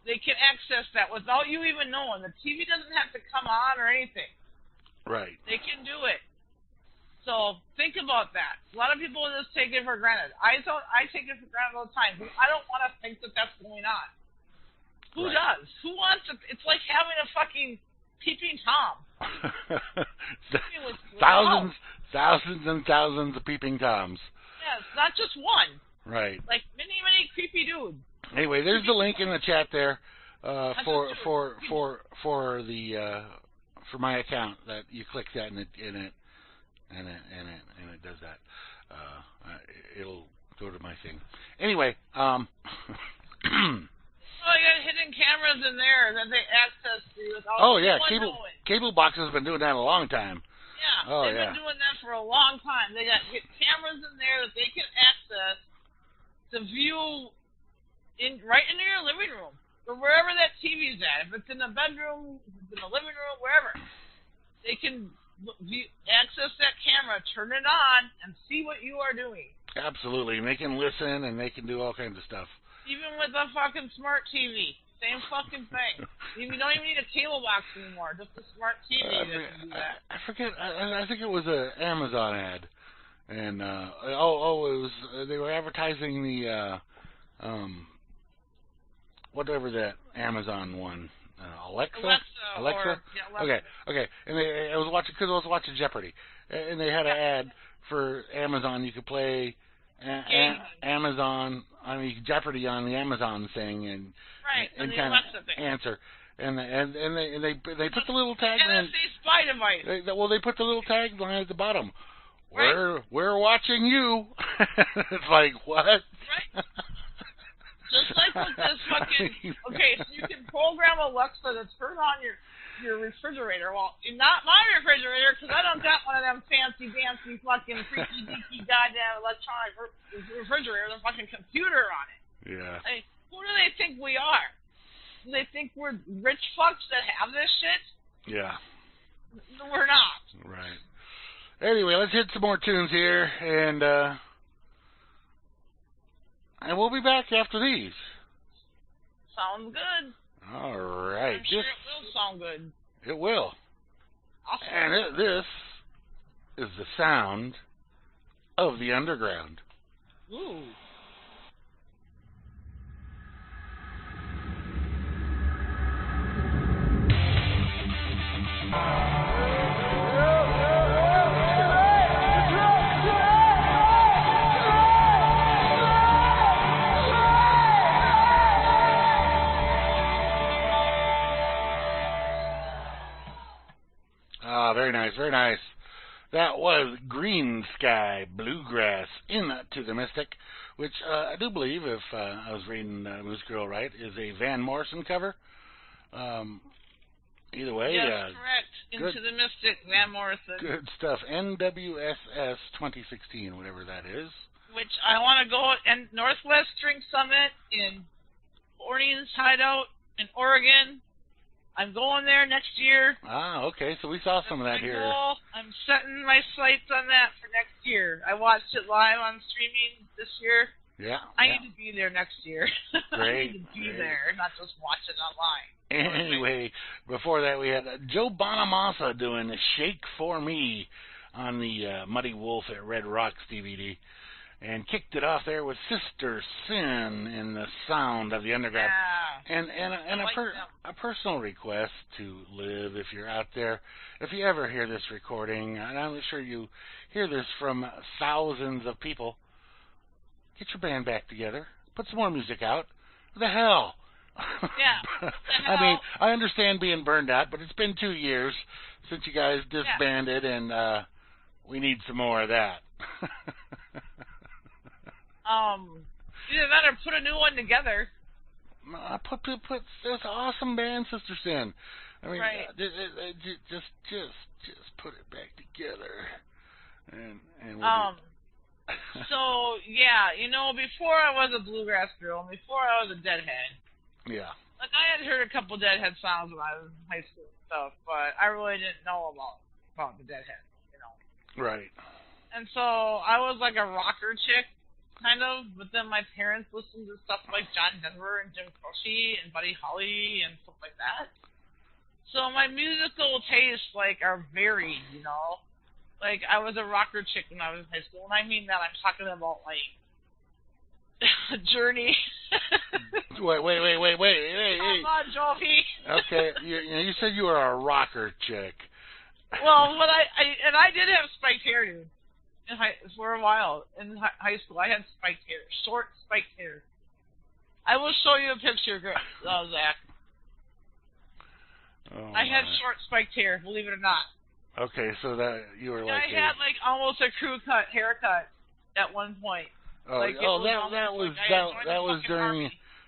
They can access that without you even knowing. The TV doesn't have to come on or anything. Right. They can do it. So think about that. A lot of people just take it for granted. I take it for granted all the time. I don't want to think that that's going on. Who does? Who wants to? It's like having a fucking peeping Tom. Thousands and thousands of peeping Toms. Yes, not just one. Right. Like many creepy dudes. Anyway, there's the link in the chat there for my account. That you click that and it does that. It'll go to my thing. Anyway, Oh, you got hidden cameras in there that they access to without Cable Box has been doing that a long time. Yeah, they've been doing that for a long time. They got cameras in there that they can access to view right into your living room or wherever that TV's at. If it's in the bedroom, if it's in the living room, wherever, they can access that camera, turn it on, and see what you are doing. Absolutely, and they can listen and they can do all kinds of stuff. Even with a fucking smart TV. Same fucking thing. You don't even need a cable box anymore. Just a smart TV that can do that. I forget. I think it was an Amazon ad. And it was they were advertising the whatever that Amazon one, Alexa. Alexa. Okay. And I was watching Jeopardy, and they had an ad for Amazon. You could play Amazon, Jeopardy on the Amazon thing, and kind of answer. And they put the little tagline. Spy device. They put the little tagline at the bottom. Right. We're watching you. It's like, what? Right. Just like with this fucking... Okay, so you can program Alexa to turn on your refrigerator. Well, not my refrigerator, because I don't got one of them fancy-dancy fucking freaky-deaky goddamn electronic refrigerator with a fucking computer on it. Yeah. I mean, who do they think we are? Do they think we're rich fucks that have this shit? Yeah. We're not. Right. Anyway, let's hit some more tunes here, and we'll be back after these. Sounds good. All right. I'm sure it will sound good. It will. Awesome. And this is the sound of the underground. Ooh. Very nice, very nice. That was Green Sky Bluegrass Into the Mystic, which I do believe, if I was reading Moosegurl right, is a Van Morrison cover. Either way, yes, correct. Into the Mystic, Van Morrison. Good stuff. NWSS 2016, whatever that is. Which I want to go at Northwest Drink Summit in Orleans Hideout in Oregon. I'm going there next year. Ah, okay. So we saw some of that here. Goal. I'm setting my sights on that for next year. I watched it live on streaming this year. Yeah. I need to be there next year. Great. I need to be there, not just watch it online. Anyway, before that we had Joe Bonamassa doing Shake For Me on the Muddy Wolf at Red Rocks DVD. And kicked it off there with Sister Sin in the sound of the underground. Yeah. And a personal request to Liv, if you're out there, if you ever hear this recording, and I'm sure you hear this from thousands of people, get your band back together. Put some more music out. What the hell? Yeah. I mean, I understand being burned out, but it's been 2 years since you guys disbanded, and we need some more of that. Either that or put a new one together. Put it's an awesome band, Sister Sin. I mean, right. Just put it back together. And so yeah, before I was a bluegrass girl, before I was a deadhead. Yeah. Like I had heard a couple deadhead songs when I was in high school and stuff, but I really didn't know about the deadhead, Right. And so I was like a rocker chick. Kind of, but then my parents listened to stuff like John Denver and Jim Croce and Buddy Holly and stuff like that. So my musical tastes, are varied, Like, I was a rocker chick when I was in high school, and I mean that I'm talking about, Journey. Wait. Come on, Jovi. Okay, you said you were a rocker chick. Well, but I did have spiked hair, dude. For a while in high school, I had spiked hair, short spiked hair. I will show you a picture, Zach. Oh, I had short spiked hair, believe it or not. Okay, so that you were like. I had almost a crew cut haircut at one point. That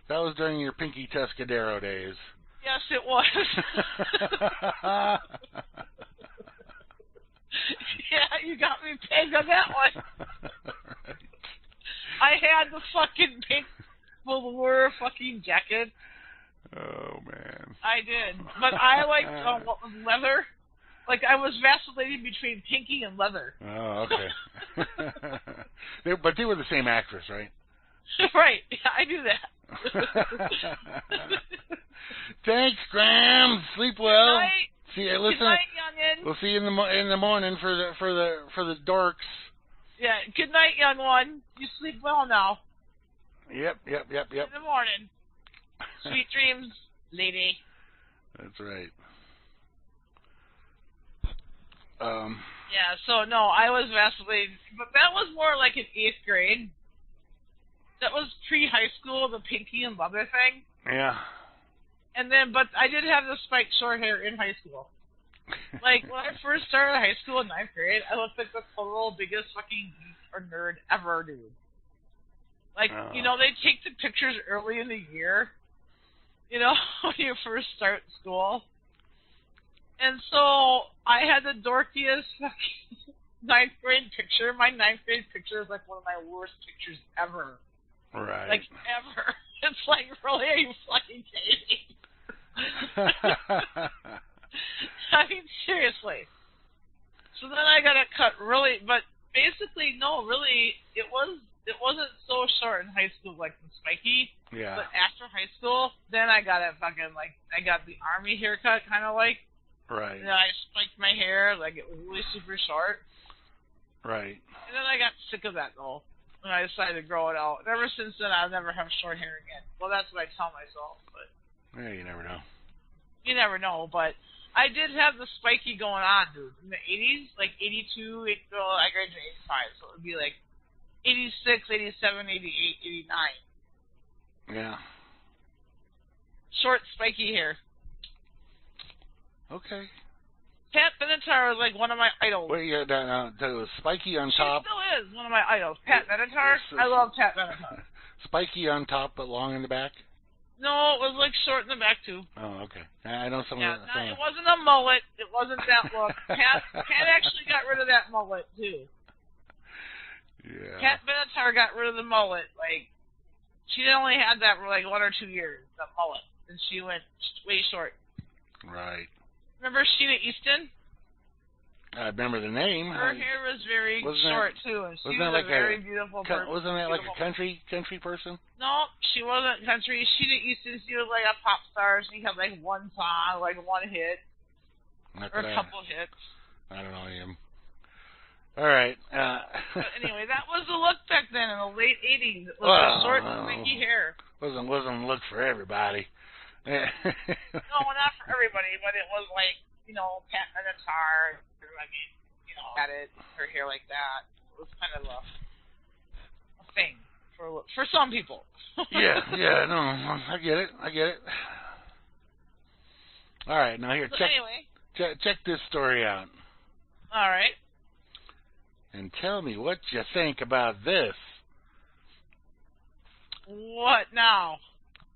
was during your Pinky Tuscadero days. Yes, it was. Yeah, you got me pegged on that one. Right. I had the fucking pink velour fucking jacket. Oh, man. I did. But I liked what was leather. Like, I was vacillating between pinky and leather. Oh, okay. But they were the same actress, right? Right. Yeah, I knew that. Thanks, Graham. Sleep well. Good night. See you. Listen. Good night, youngin. We'll see you in the morning for the dorks. Yeah, good night, young one. You sleep well now. Yep. In the morning. Sweet dreams, lady. That's right. Yeah, so no, I was vacillating, but that was more like in 8th grade. That was pre-high school, the pinky and leather thing. Yeah. And then, but I did have the spiked short hair in high school. Like, when I first started high school in 9th grade, I looked like the total biggest fucking geek or nerd ever, dude. Like, you know, they take the pictures early in the year, you know, when you first start school. And so I had the dorkiest fucking 9th grade picture. My 9th grade picture is like one of my worst pictures ever. Right. Like, ever. It's like, really, are you fucking kidding? I mean, seriously. So then I got it cut really, but basically, no, really, it wasn't so short in high school like the spiky. Yeah. But after high school, then I got it fucking, like, I got the army haircut, kind of like. Right. And then I spiked my hair, like, it was really super short. Right. And then I got sick of that, though, and I decided to grow it out. And ever since then, I'll never have short hair again. Well, that's what I tell myself, but... Yeah, you never know. You never know, but I did have the spiky going on, dude. In the 80s, like 82, I graduated in 85, so it would be like 86, 87, 88, 89. Yeah. Short, spiky hair. Okay. Pat Benatar was like one of my idols. Wait, yeah, the spiky on top. She still is one of my idols. Pat Benatar? I love Pat Benatar. Spiky on top, but long in the back? No, it was like short in the back, too. Oh, okay. I know some Yeah, of it wasn't a mullet. It wasn't that look. Pat actually got rid of that mullet, too. Yeah. Pat Benatar got rid of the mullet. Like, she only had that for like 1 or 2 years, the mullet. And she went way short. Right. Remember Sheena Easton? I remember the name. Her hair was very short, too. And she was like a very beautiful person. Wasn't that like a country person? No, she wasn't country. Sheena Easton, she was like a pop star. She had like one song, like one hit. Or a couple hits. I don't know him. All right. But anyway, that was the look back then in the late 80s. It was the short, spiky hair. Wasn't a look for everybody. No, not for everybody, but it was like, you know, Pat Benatar. I mean, you know, had it, her hair like that. It was kind of a thing for some people. yeah, no, I get it. All right, now here, check this story out. All right. And tell me what you think about this. What now?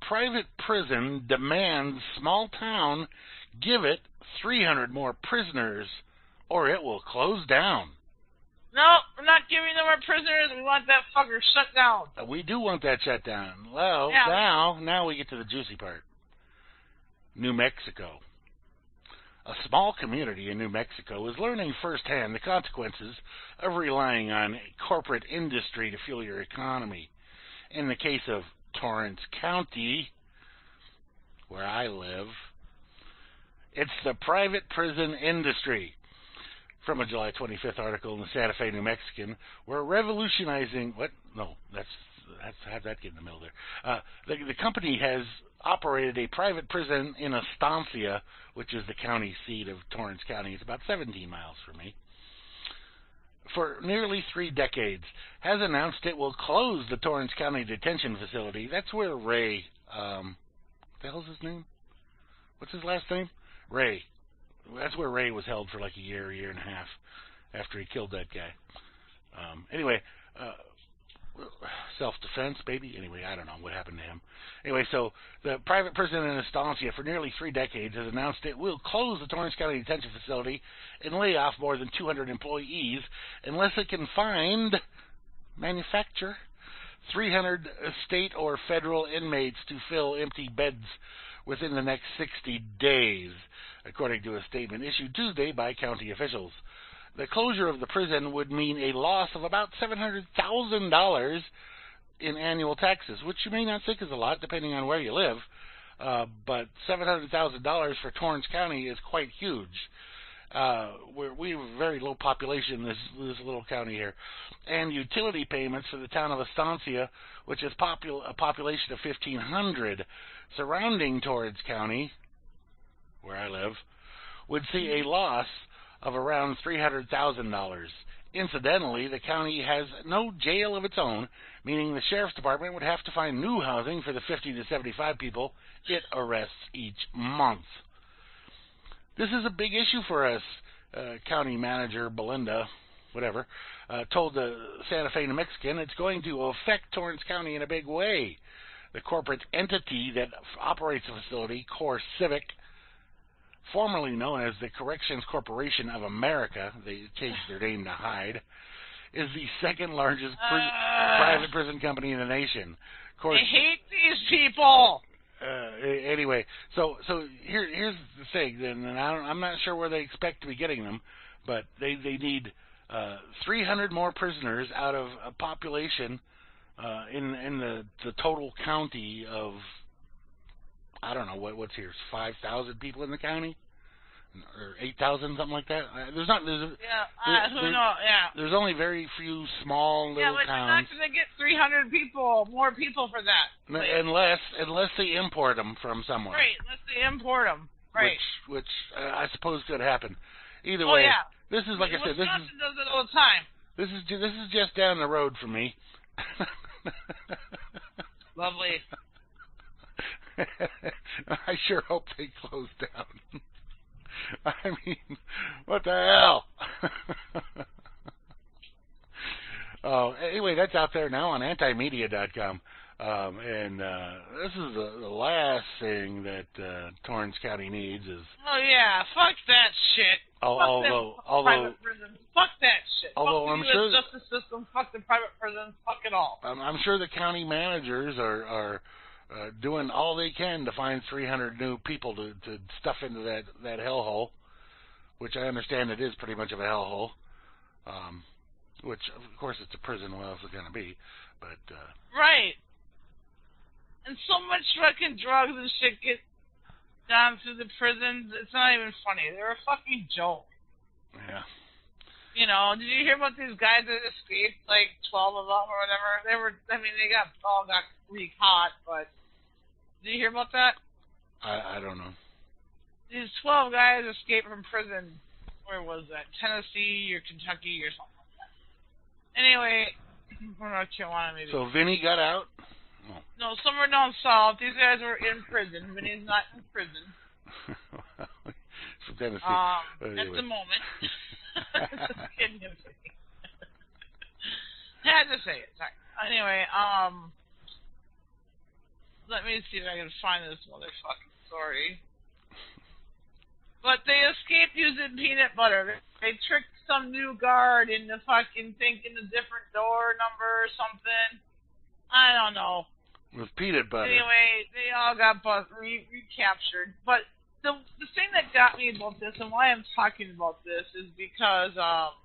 Private prison demands small town give it 300 more prisoners or it will close down. No, we're not giving them our prisoners. We want that fucker shut down. We do want that shut down. Well, yeah. now we get to the juicy part. New Mexico. A small community in New Mexico is learning firsthand the consequences of relying on corporate industry to fuel your economy. In the case of Torrance County, where I live, it's the private prison industry. From a July 25th article in the Santa Fe New Mexican, we're revolutionizing... What? No, that's have that get in the middle there. The company has operated a private prison in Estancia, which is the county seat of Torrance County. It's about 17 miles from me. For nearly 3 decades, has announced it will close the Torrance County Detention Facility. That's where Ray... what the hell's his name? What's his last name? Ray. That's where Ray was held for like a year and a half after he killed that guy. Anyway, self-defense, maybe? Anyway, I don't know what happened to him. Anyway, so the private prison in Estancia for nearly 3 decades has announced it will close the Torrance County Detention Facility and lay off more than 200 employees unless it can manufacture 300 state or federal inmates to fill empty beds within the next 60 days, according to a statement issued Tuesday by county officials. The closure of the prison would mean a loss of about $700,000 in annual taxes, which you may not think is a lot, depending on where you live, but $700,000 for Torrance County is quite huge. we have a very low population in this little county here, and utility payments for the town of Estancia, which is a population of 1,500, surrounding Torrance County, where I live, would see a loss of around $300,000. Incidentally, the county has no jail of its own, meaning the sheriff's department would have to find new housing for the 50 to 75 people it arrests each month. This is a big issue for us, County Manager Belinda, whatever, told the Santa Fe New Mexican. It's going to affect Torrance County in a big way. The corporate entity that operates the facility, Core Civic, formerly known as the Corrections Corporation of America, they changed their name to hide, is the second largest private prison company in the nation. Of course, I hate these people. Anyway, so here's the thing, and I'm not sure where they expect to be getting them, but they need 300 more prisoners out of a population in the total county of, I don't know what's here, 5,000 people in the county, or 8,000, something like that. There's only very few small little but towns. you're not going to get 300 more people for that. Unless they import them from somewhere. Right, unless they import them. Right. Which I suppose could happen. Either way, this is, like I said, this Wisconsin does it all the time. This is just down the road from me. Lovely. I sure hope they close down. I mean, what the hell? Anyway, that's out there now on antimedia.com. And this is the last thing that Torrance County needs is... Oh, yeah. Fuck that shit. Although prisons. Fuck that shit. Although fuck the US justice system. Fuck the private prisons. Fuck it all. I'm sure the county managers are doing all they can to find 300 new people to stuff into that hellhole, which I understand it is pretty much of a hellhole. Which, of course, it's a prison. What else is it going to be? But right. And so much fucking drugs and shit get down through the prisons. It's not even funny. They're a fucking joke. Yeah. You know, did you hear about these guys that escaped, like 12 of them or whatever? They all got pretty hot, but did you hear about that? I don't know. These 12 guys escaped from prison. Where was that? Tennessee or Kentucky or something like that. Anyway, North Carolina maybe. So Vinny got out? No, somewhere down south. These guys were in prison. Vinny's not in prison. From Tennessee. At the moment. Just kidding. Had to say it. Sorry. Anyway, let me see if I can find this motherfucking story. But they escaped using peanut butter. They tricked some new guard into fucking thinking a different door number or something. I don't know. With peanut butter. Anyway, they all got recaptured. But the thing that got me about this and why I'm talking about this is because I'm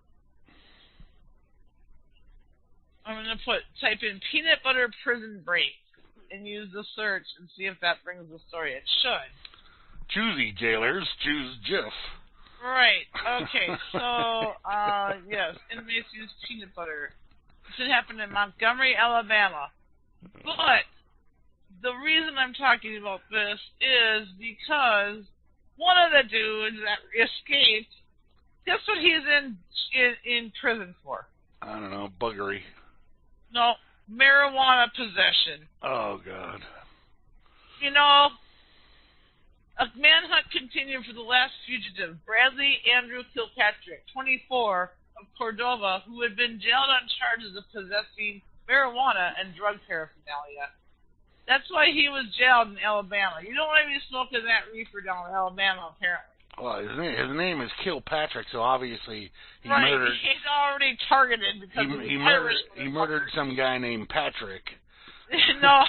going to type in peanut butter prison break and use the search and see if that brings the story. It should. Choosy jailers, choose Jeff. Right. Okay. So, yes, inmates use peanut butter. This happened in Montgomery, Alabama. But the reason I'm talking about this is because one of the dudes that escaped, guess what he's in prison for? I don't know, buggery. No, marijuana possession. Oh, God. You know, a manhunt continued for the last fugitive, Bradley Andrew Kilpatrick, 24, of Cordova, who had been jailed on charges of possessing marijuana and drug paraphernalia. That's why he was jailed in Alabama. You don't want to be smoking that reefer down in Alabama, apparently. Well, his name is Kilpatrick, so obviously he right. murdered... He's already targeted because he murdered some guy named Patrick. no,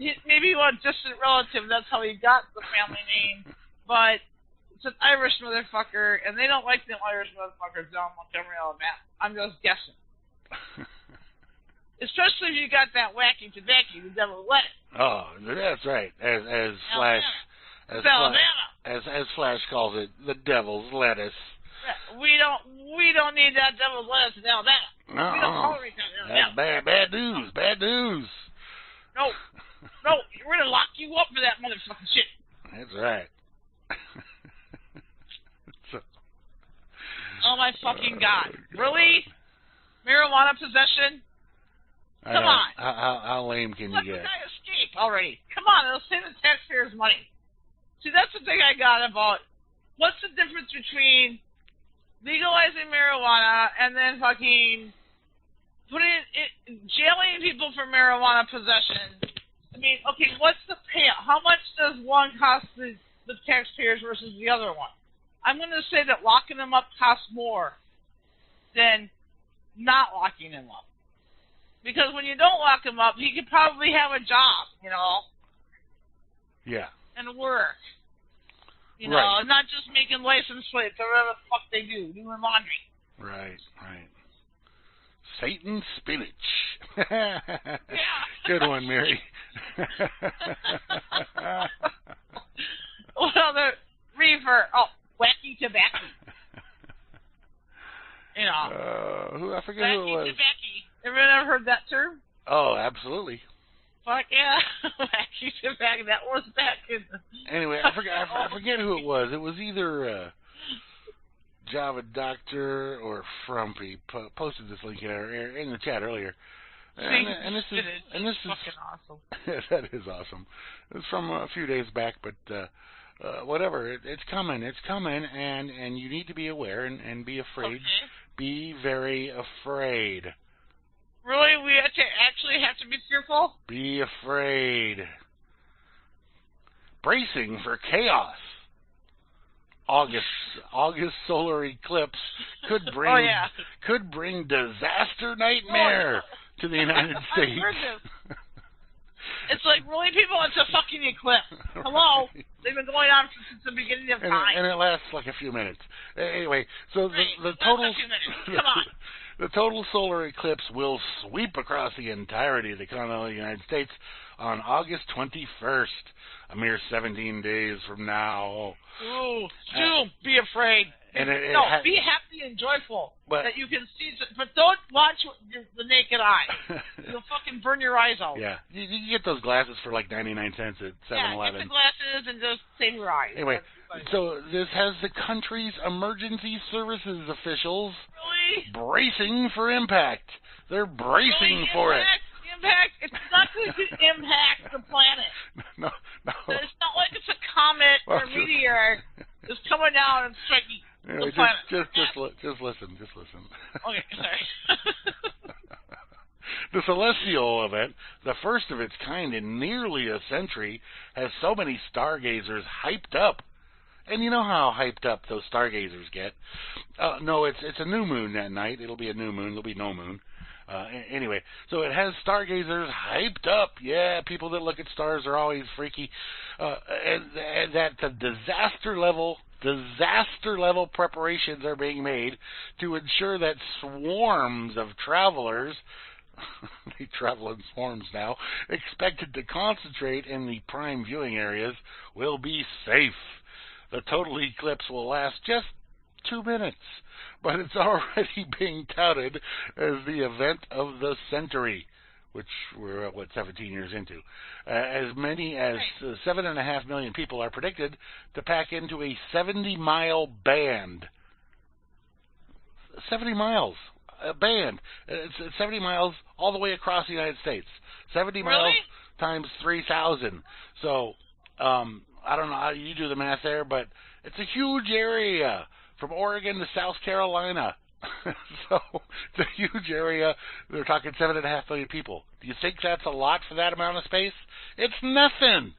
maybe he was a distant relative. That's how he got the family name. But it's an Irish motherfucker, and they don't like them Irish motherfuckers down in Montgomery, Alabama. I'm just guessing. Especially if you got that wacky tobacco, the devil let it. Oh, that's right. As As Flash calls it, the devil's lettuce. We don't need that devil's lettuce in Alabama. No, we don't tolerate that in Alabama. That's bad news. Bad news. No, we're gonna lock you up for that motherfucking shit. That's right. Oh my fucking God! Really? Marijuana possession? Come on. How lame can you Let get? the guy escape already. Come on, it'll save the taxpayers money. See, that's the thing I got about what's the difference between legalizing marijuana and then fucking jailing people for marijuana possession. I mean, okay, what's the payout? How much does one cost the taxpayers versus the other one? I'm going to say that locking them up costs more than not locking him up. Because when you don't lock him up, he could probably have a job, you know? Yeah. And work. You know, right. And not just making license plates or whatever the fuck they do, doing laundry. Right. Satan spinach. Yeah. Good one, Mary. What other reefer? Oh, wacky tobacco. You know. I forget who it was. Wacky tobacco. Everyone ever heard that term? Oh, absolutely. Fuck yeah. Wacky tobacco. That was back in the... Anyway, I forget who it was. It was either Java Doctor or Frumpy posted this link in the chat earlier. And this is fucking awesome. That is awesome. It's from a few days back, but whatever. It's coming, and you need to be aware and be afraid. Okay. Be very afraid. Really? We actually have to be fearful? Be afraid. Bracing for chaos. August solar eclipse could bring disaster nightmare to the United States. I've heard this. It's like, really, people? It's a fucking eclipse. Hello? Right. They've been going on since the beginning of time. And it lasts like a few minutes. Anyway, so the total... Come on. The total solar eclipse will sweep across the entirety of the continental United States on August 21st, a mere 17 days from now. Ooh, be afraid. And be happy and joyful that you can see, but don't watch the naked eye. You'll fucking burn your eyes out. Yeah, you get those glasses for like 99 cents at 7-Eleven. Yeah, get the glasses and just save your eyes. Anyway, so this has the country's emergency services officials bracing for impact. They're bracing for it. Impact. It's not going to impact the planet. No. It's not like it's a comet or meteor that's coming down and striking the planet. Just listen. Okay, sorry. The celestial event, the first of its kind in nearly a century, has so many stargazers hyped up. And you know how hyped up those stargazers get. No, it's a new moon that night. It'll be a new moon. There'll be no moon. Anyway, so it has stargazers hyped up. Yeah, people that look at stars are always freaky. And that the disaster level preparations are being made to ensure that swarms of travelers, they travel in swarms now, expected to concentrate in the prime viewing areas, will be safe. The total eclipse will last just 2 minutes, but it's already being touted as the event of the century, which we're, 17 years into. As many as 7.5 million people are predicted to pack into a 70-mile band. 70 miles, a band. It's 70 miles all the way across the United States. 70 miles times 3,000. So, I don't know how you do the math there, but it's a huge area from Oregon to South Carolina. So it's a huge area. They're talking 7.5 million people. Do you think that's a lot for that amount of space? It's nothing.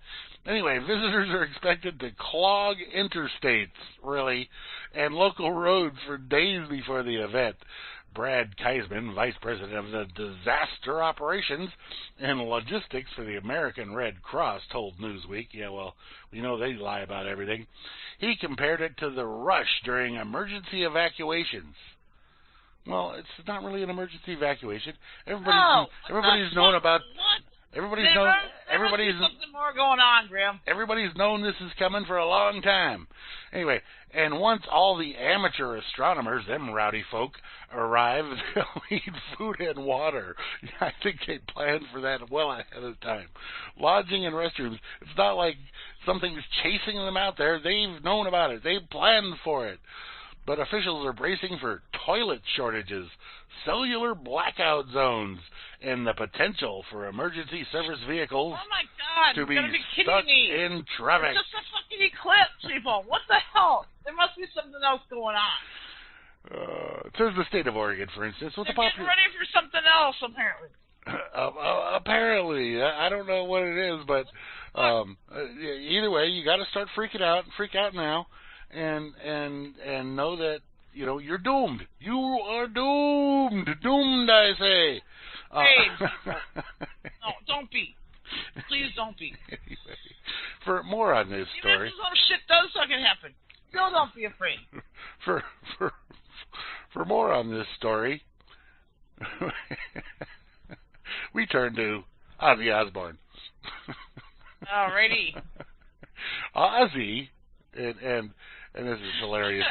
Anyway, visitors are expected to clog interstates, really, and local roads for days before the event. Brad Keisman, Vice President of the Disaster Operations and Logistics for the American Red Cross, told Newsweek, we know they lie about everything. He compared it to the rush during emergency evacuations. Well, it's not really an emergency evacuation. Everybody's known about Everybody's known. Everybody's something more going on, Graham. Everybody's known this is coming for a long time. Anyway, and once all the amateur astronomers, them rowdy folk, arrive, they'll need food and water. I think they planned for that well ahead of time. Lodging and restrooms. It's not like something's chasing them out there. They've known about it. They've planned for it. But officials are bracing for toilet shortages, cellular blackout zones, and the potential for emergency service vehicles to be stuck in traffic. It's just a fucking eclipse, people. What the hell? There must be something else going on. It says the state of Oregon, for instance. They're getting ready for something else, apparently. Apparently. I don't know what it is, but either way, you got to start freaking out. Freak out now. And know that, you know, you're doomed. You are doomed. Doomed, I say. Hey, no, don't be. Please don't be. Anyway, for more on this story. Even if some shit does fucking happen, still don't be afraid. For more on this story, we turn to Ozzy Osbourne. Alrighty. Ozzy, and this is hilarious.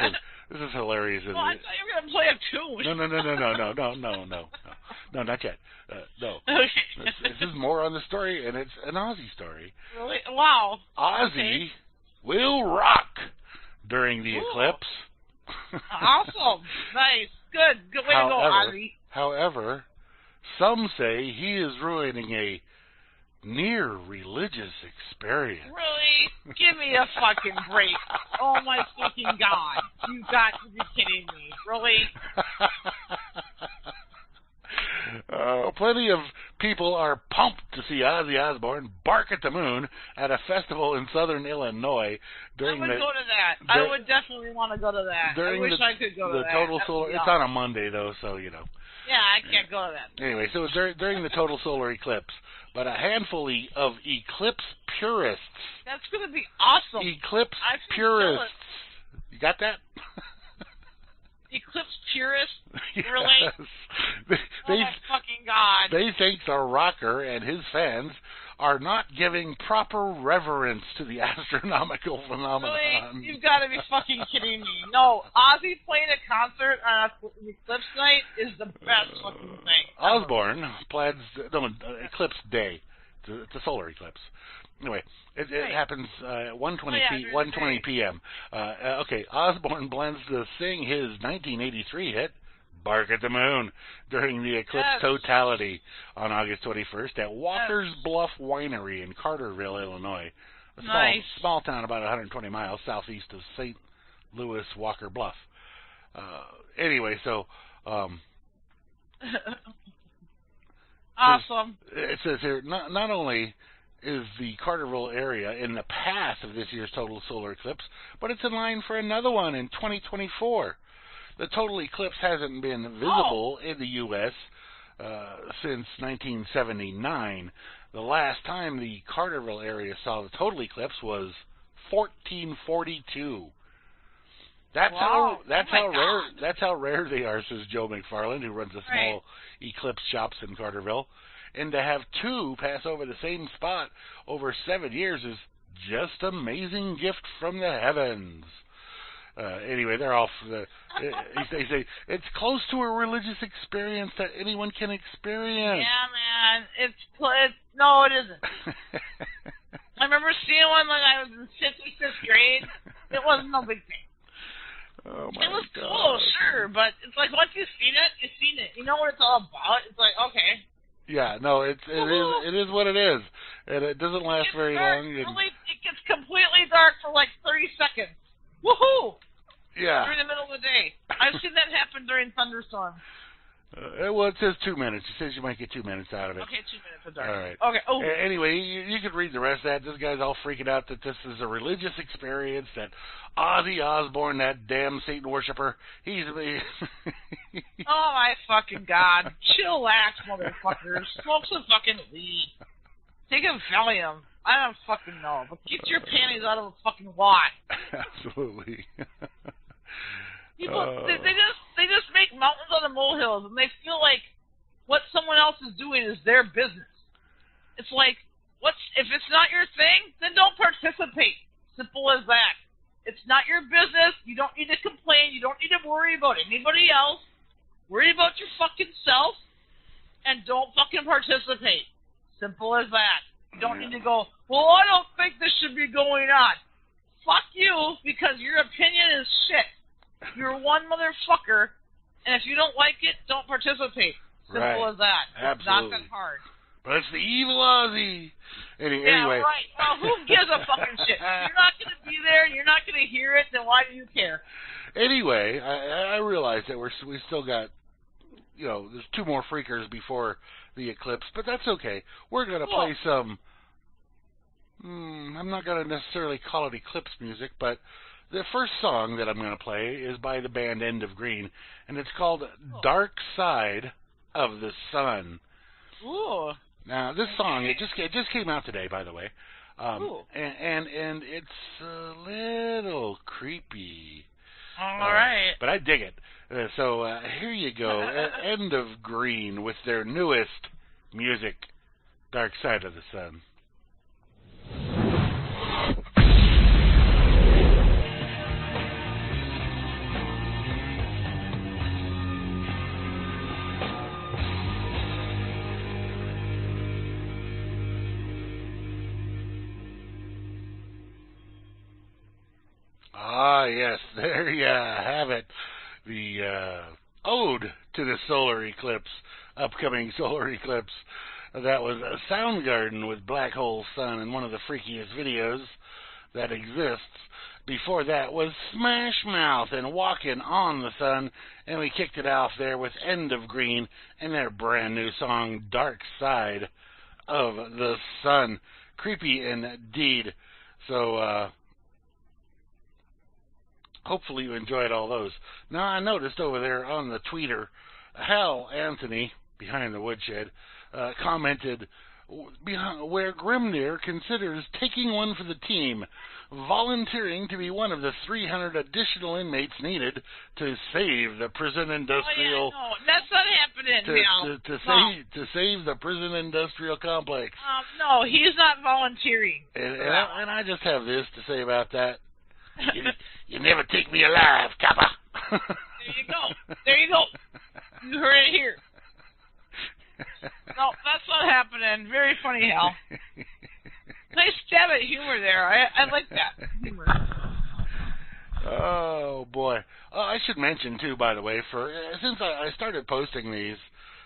This is hilarious. Well, I thought you were going to play a tune. No, not yet. No. Okay. This is more on the story, and it's an Ozzy story. Really? Wow. Ozzy will rock during the eclipse. Awesome. Nice. Good. Good way to go, Ozzy. However, some say he is ruining a near religious experience. Really? Give me a fucking break. Oh my fucking God. You got to be kidding me. Really? Plenty of people are pumped to see Ozzy Osbourne bark at the moon at a festival in southern Illinois during I would go to that. I would definitely want to go to that. I wish I could go to that. Total solar. It's on a Monday though, so you know. Yeah, I can't go to that. Anyway, so during the total solar eclipse, but a handful of eclipse purists. That's going to be awesome. Eclipse purists. You got that? Eclipse purists? Yes. Really? Oh my fucking God. They think the rocker and his fans are not giving proper reverence to the astronomical phenomenon. Really? You've got to be fucking kidding me. No, Ozzy playing a concert on an eclipse night is the best fucking thing. Osbourne plans eclipse day. It's a solar eclipse. Anyway, it happens 1:20 p.m. Okay, Osbourne plans to sing his 1983 hit "Bark at the Moon" during the eclipse totality on August 21st at Walker's Bluff Winery in Carterville, Illinois, a small town about 120 miles southeast of St. Louis Walker Bluff. Anyway, so awesome. It says here not only is the Carterville area in the path of this year's total solar eclipse, but it's in line for another one in 2024. The total eclipse hasn't been visible in the U.S. Since 1979. The last time the Carterville area saw the total eclipse was 1442. That's how rare they are, says Joe McFarland, who runs a small eclipse shops in Carterville. And to have two pass over the same spot over 7 years is just an amazing gift from the heavens. Anyway, they're off. They say it's close to a religious experience that anyone can experience. Yeah, man. No, it isn't. I remember seeing one when I was in 5th or 6th grade. It wasn't no big thing. Oh my it was God. Cool, sure, but it's like once you've seen it, you've seen it. You know what it's all about. It's like, okay. Yeah, no, it is what it is, and it doesn't last very long. It gets completely dark for like 30 seconds. Woohoo! Yeah. During the middle of the day. I've seen that happen during thunderstorms. Well, it says 2 minutes. It says you might get 2 minutes out of it. Okay, 2 minutes of dark. All right. Okay. Oh. Anyway, you could read the rest of that. This guy's all freaking out that this is a religious experience, that Ozzy Osbourne, that damn Satan worshiper, he's... Oh, my fucking God. Chillax, motherfuckers. Smoke some fucking weed. Take a Valium. I don't fucking know. But get your panties out of a fucking wad. Absolutely. People, they just make mountains out of molehills, and they feel like what someone else is doing is their business. It's like, if it's not your thing, then don't participate. Simple as that. It's not your business. You don't need to complain. You don't need to worry about anybody else. Worry about your fucking self, and don't fucking participate. Simple as that. You don't need to go, well, I don't think this should be going on. Fuck you, because your opinion is shit. You're one motherfucker, and if you don't like it, don't participate. Simple as that. It's not that hard. But it's the evil Ozzy. Anyway. Yeah, right. Well, who gives a fucking shit? If you're not going to be there and you're not going to hear it, then why do you care? Anyway, I realize that we still got, there's 2 more Freakers before the Eclipse, but that's okay. We're going to play some, I'm not going to necessarily call it Eclipse music, but the first song that I'm going to play is by the band End of Green, and it's called Dark Side of the Sun. Ooh. Now, this song, it just came out today, by the way, and it's a little creepy. All right. But I dig it. So here you go, End of Green with their newest music, Dark Side of the Sun. Ah, yes, there you have it. The ode to the solar eclipse, upcoming solar eclipse. That was Soundgarden with Black Hole Sun in one of the freakiest videos that exists. Before that was Smash Mouth and Walking on the Sun, and we kicked it off there with End of Green and their brand new song, Dark Side of the Sun. Creepy indeed. So, hopefully you enjoyed all those. Now, I noticed over there on the tweeter, Hal Anthony, behind the woodshed, commented where Grimnir considers taking one for the team, volunteering to be one of the 300 additional inmates needed to save the prison industrial... Oh, yeah, no, that's not happening, to save the prison industrial complex. No, he's not volunteering. And I just have this to say about that. You never take me alive, copper. There you go. You heard it here. No, that's not happening. Very funny, Hal. Nice stab at humor there. I like that humor. Oh, boy. I should mention, too, by the way, since I started posting these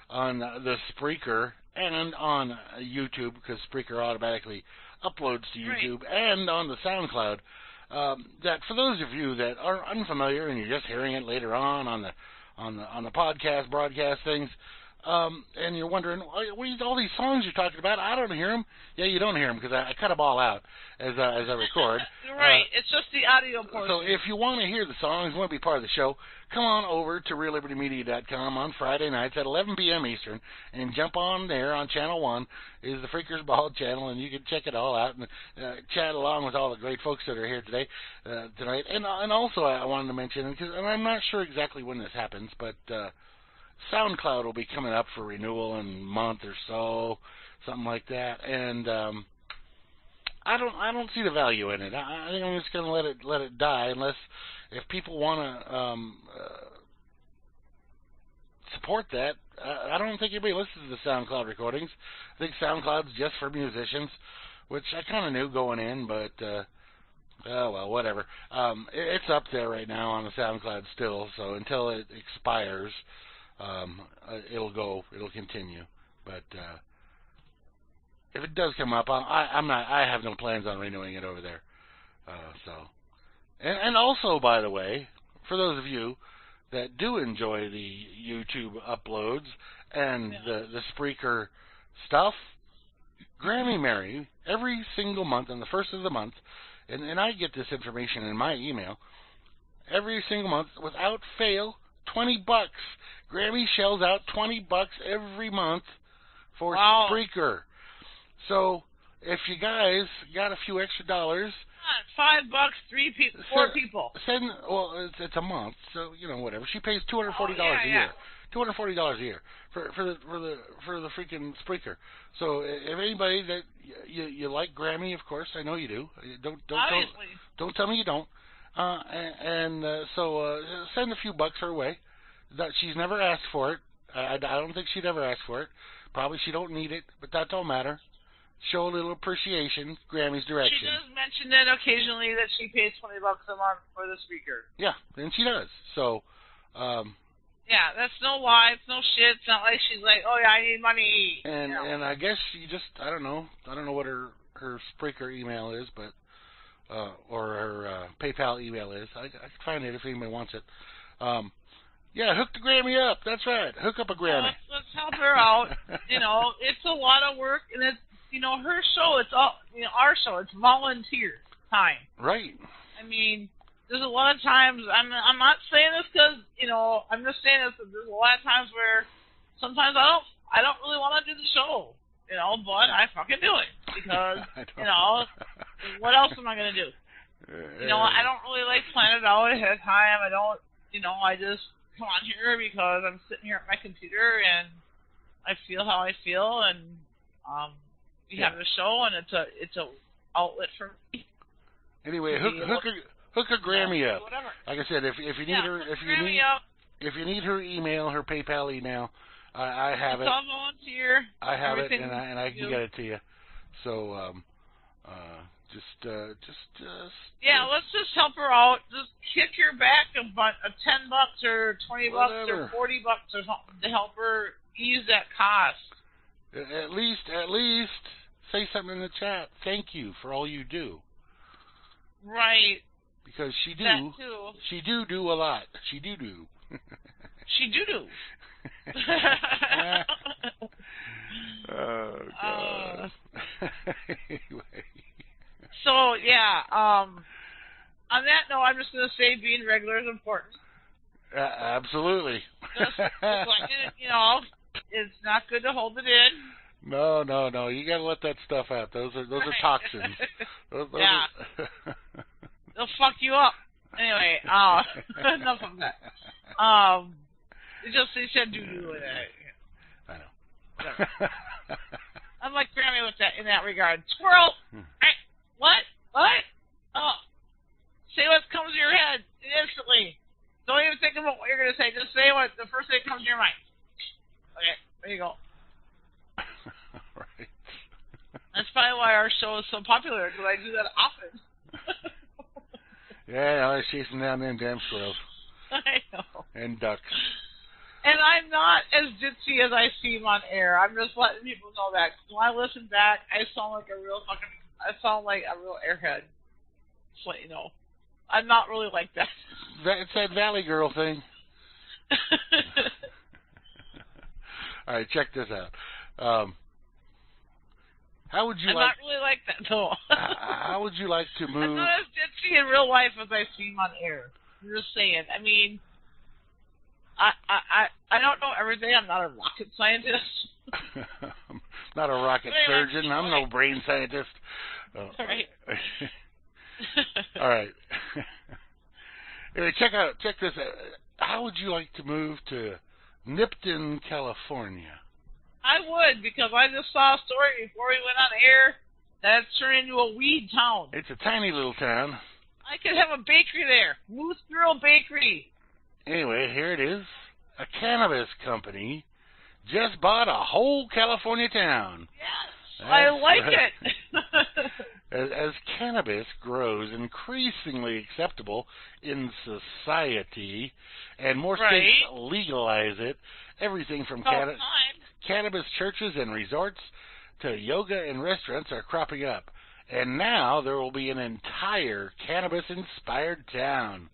on the Freeker and on YouTube, because Freeker automatically uploads to YouTube, and on the SoundCloud, that for those of you that are unfamiliar and you're just hearing it later on the podcast broadcast things, and you're wondering, what are all these songs you're talking about? I don't hear them. Yeah, you don't hear them because I cut them all out as I record. Right, it's just the audio portion. So if you want to hear the songs, want to be part of the show, come on over to reallibertymedia.com on Friday nights at 11 p.m. Eastern and jump on there on Channel 1 is the Freakers Ball channel, and you can check it all out and chat along with all the great folks that are here tonight. And also I wanted to mention, and I'm not sure exactly when this happens, but SoundCloud will be coming up for renewal in a month or so, something like that. And I don't see the value in it. I think I'm just going to let it die unless if people want to support that. I don't think anybody listens to the SoundCloud recordings. I think SoundCloud's just for musicians, which I kind of knew going in, but oh well, whatever. It's up there right now on the SoundCloud still, so until it expires, it'll continue. But if it does come up, I have no plans on renewing it over there. And also, by the way, for those of you that do enjoy the YouTube uploads and the Spreaker stuff, Grammy Mary, every single month on the first of the month, and I get this information in my email, every single month, without fail, $20. Grammy shells out $20 every month for Spreaker. So if you guys got a few extra dollars $5, 4 people. Well, it's a month, so whatever. She pays $240 a year. $240 a year for the freaking Freeker. So if anybody that you like Grammy, of course, I know you do. Don't tell me you don't. So send a few bucks her way. She's never asked for it. I don't think she'd ever ask for it. Probably she don't need it, but that don't matter. Show a little appreciation, Grammy's direction. She does mention that occasionally that she pays $20 a month for the Freeker. Yeah, and she does. So, yeah, that's no lie. It's no shit. It's not like she's like, oh yeah, I need money. And I guess she just, I don't know what her Freeker email is, but or her PayPal email is. I can find it if anybody wants it. Yeah, hook the Grammy up. That's right. Hook up a Grammy. Let's help her out. It's a lot of work, and it's her show. It's all our show. It's volunteer time. Right. I mean, there's a lot of times. I'm not saying this because I'm just saying this. There's a lot of times where sometimes I don't really want to do the show. But I fucking do it because what else am I gonna do? I don't really like plan it out ahead of time. I don't. I just come on here because I'm sitting here at my computer and I feel how I feel, and we have a show, and it's a outlet for me. Anyway, hook a Grammy up. Whatever. Like I said, if you need her email, her PayPal email, I have it. It's all volunteer. I have it, and I can get it to you. So let's just help her out. Just kick her back a $10 or $20 or $40 or something to help her ease that cost. At least say something in the chat. Thank you for all you do. Right. Because she do. That too. She do a lot. She do. She do. Oh God. Anyway. So yeah. On that note, I'm just gonna say being regular is important. Absolutely. It's not good to hold it in. No. You gotta let that stuff out. Those are toxins. Those yeah. They'll fuck you up. Anyway, enough of that. They said do with it. I know. I'm like Grammy with that in that regard. Squirrel. Hey, what? Oh, say what comes to your head instantly. Don't even think about what you're gonna say. Just say what the first thing that comes to your mind. Okay, there you go. Right. That's probably why our show is so popular, because I do that often. Yeah, I was chasing down them damn squirrels. I know. And ducks. And I'm not as ditzy as I seem on air. I'm just letting people know that. When I listen back, I sound like a real airhead. Just let you know. I'm not really like that. It's that Valley Girl thing. All right, check this out. How would you I'm not really like that, though. How would you like to move? I'm not as ditzy in real life as I seem on air. I'm just saying. I mean, I don't know everything. I'm not a rocket scientist. Not a rocket surgeon. I'm no brain scientist. All right. All right. Anyway, check this out. How would you like to move to Nipton, California? I would, because I just saw a story before we went on air that it's turned into a weed town. It's a tiny little town. I could have a bakery there. Moosegurl Bakery. Anyway, here it is. A cannabis company just bought a whole California town. Yes, I like it. As cannabis grows increasingly acceptable in society and more states legalize it, everything from cannabis churches and resorts to yoga and restaurants are cropping up. And now there will be an entire cannabis-inspired town.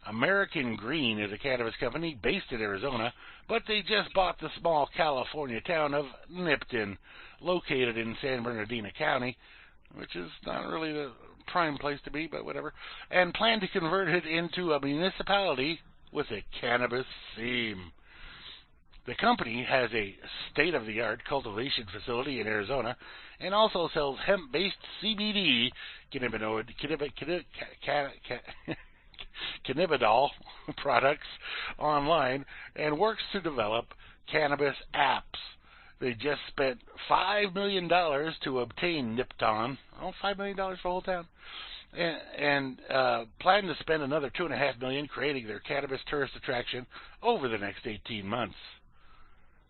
American Green is a cannabis company based in Arizona, but they just bought the small California town of Nipton, located in San Bernardino County, which is not really the prime place to be, but whatever, and plan to convert it into a municipality with a cannabis theme. The company has a state-of-the-art cultivation facility in Arizona and also sells hemp-based CBD cannabidol products online and works to develop cannabis apps. They just spent $5 million to obtain Nipton. Oh, $5 million for the whole town. And plan to spend another $2.5 million creating their cannabis tourist attraction over the next 18 months.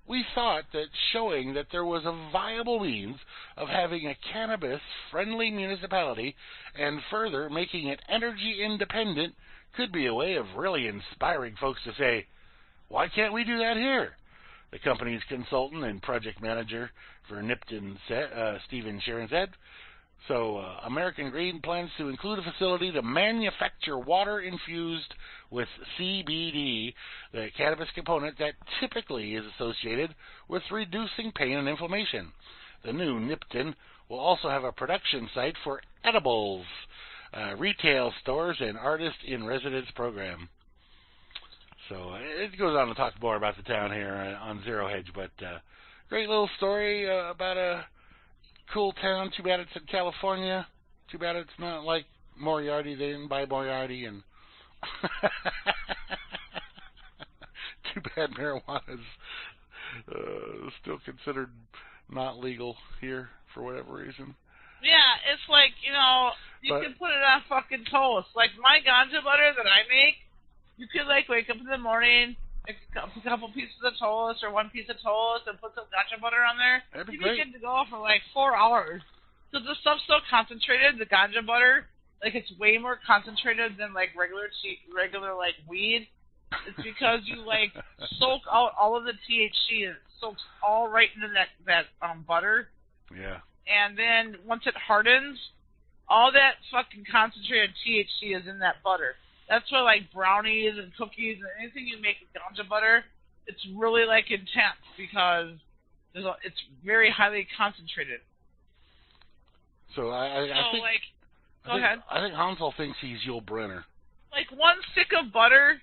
We thought that showing that there was a viable means of having a cannabis-friendly municipality and further making it energy independent could be a way of really inspiring folks to say, why can't we do that here? The company's consultant and project manager for Nipton, Stephen Sharon, said. So, American Green plans to include a facility to manufacture water infused with CBD, the cannabis component that typically is associated with reducing pain and inflammation. The new Nipton will also have a production site for edibles, retail stores, and artist-in-residence program. So, it goes on to talk more about the town here on Zero Hedge, but great little story about a cool town. Too bad it's in California. Too bad it's not like Moriarty. They didn't buy Moriarty, and too bad marijuana's still considered not legal here for whatever reason. Yeah, it's like, you can put it on fucking toast. Like my ganja butter that I make, you could like wake up in the morning, make a couple pieces of toast or one piece of toast and put some ganja butter on there. That'd be You'd great. be good to go for like 4 hours. So the stuff's so concentrated, the ganja butter, like it's way more concentrated than like regular like weed. It's because you like soak out all of the THC and it soaks all right into that butter. Yeah. And then once it hardens, all that fucking concentrated THC is in that butter. That's why like brownies and cookies and anything you make with ganja butter, it's really like intense because it's very highly concentrated. So I think, like, go ahead. I think Hansel thinks he's Yul Brynner. Like one stick of butter,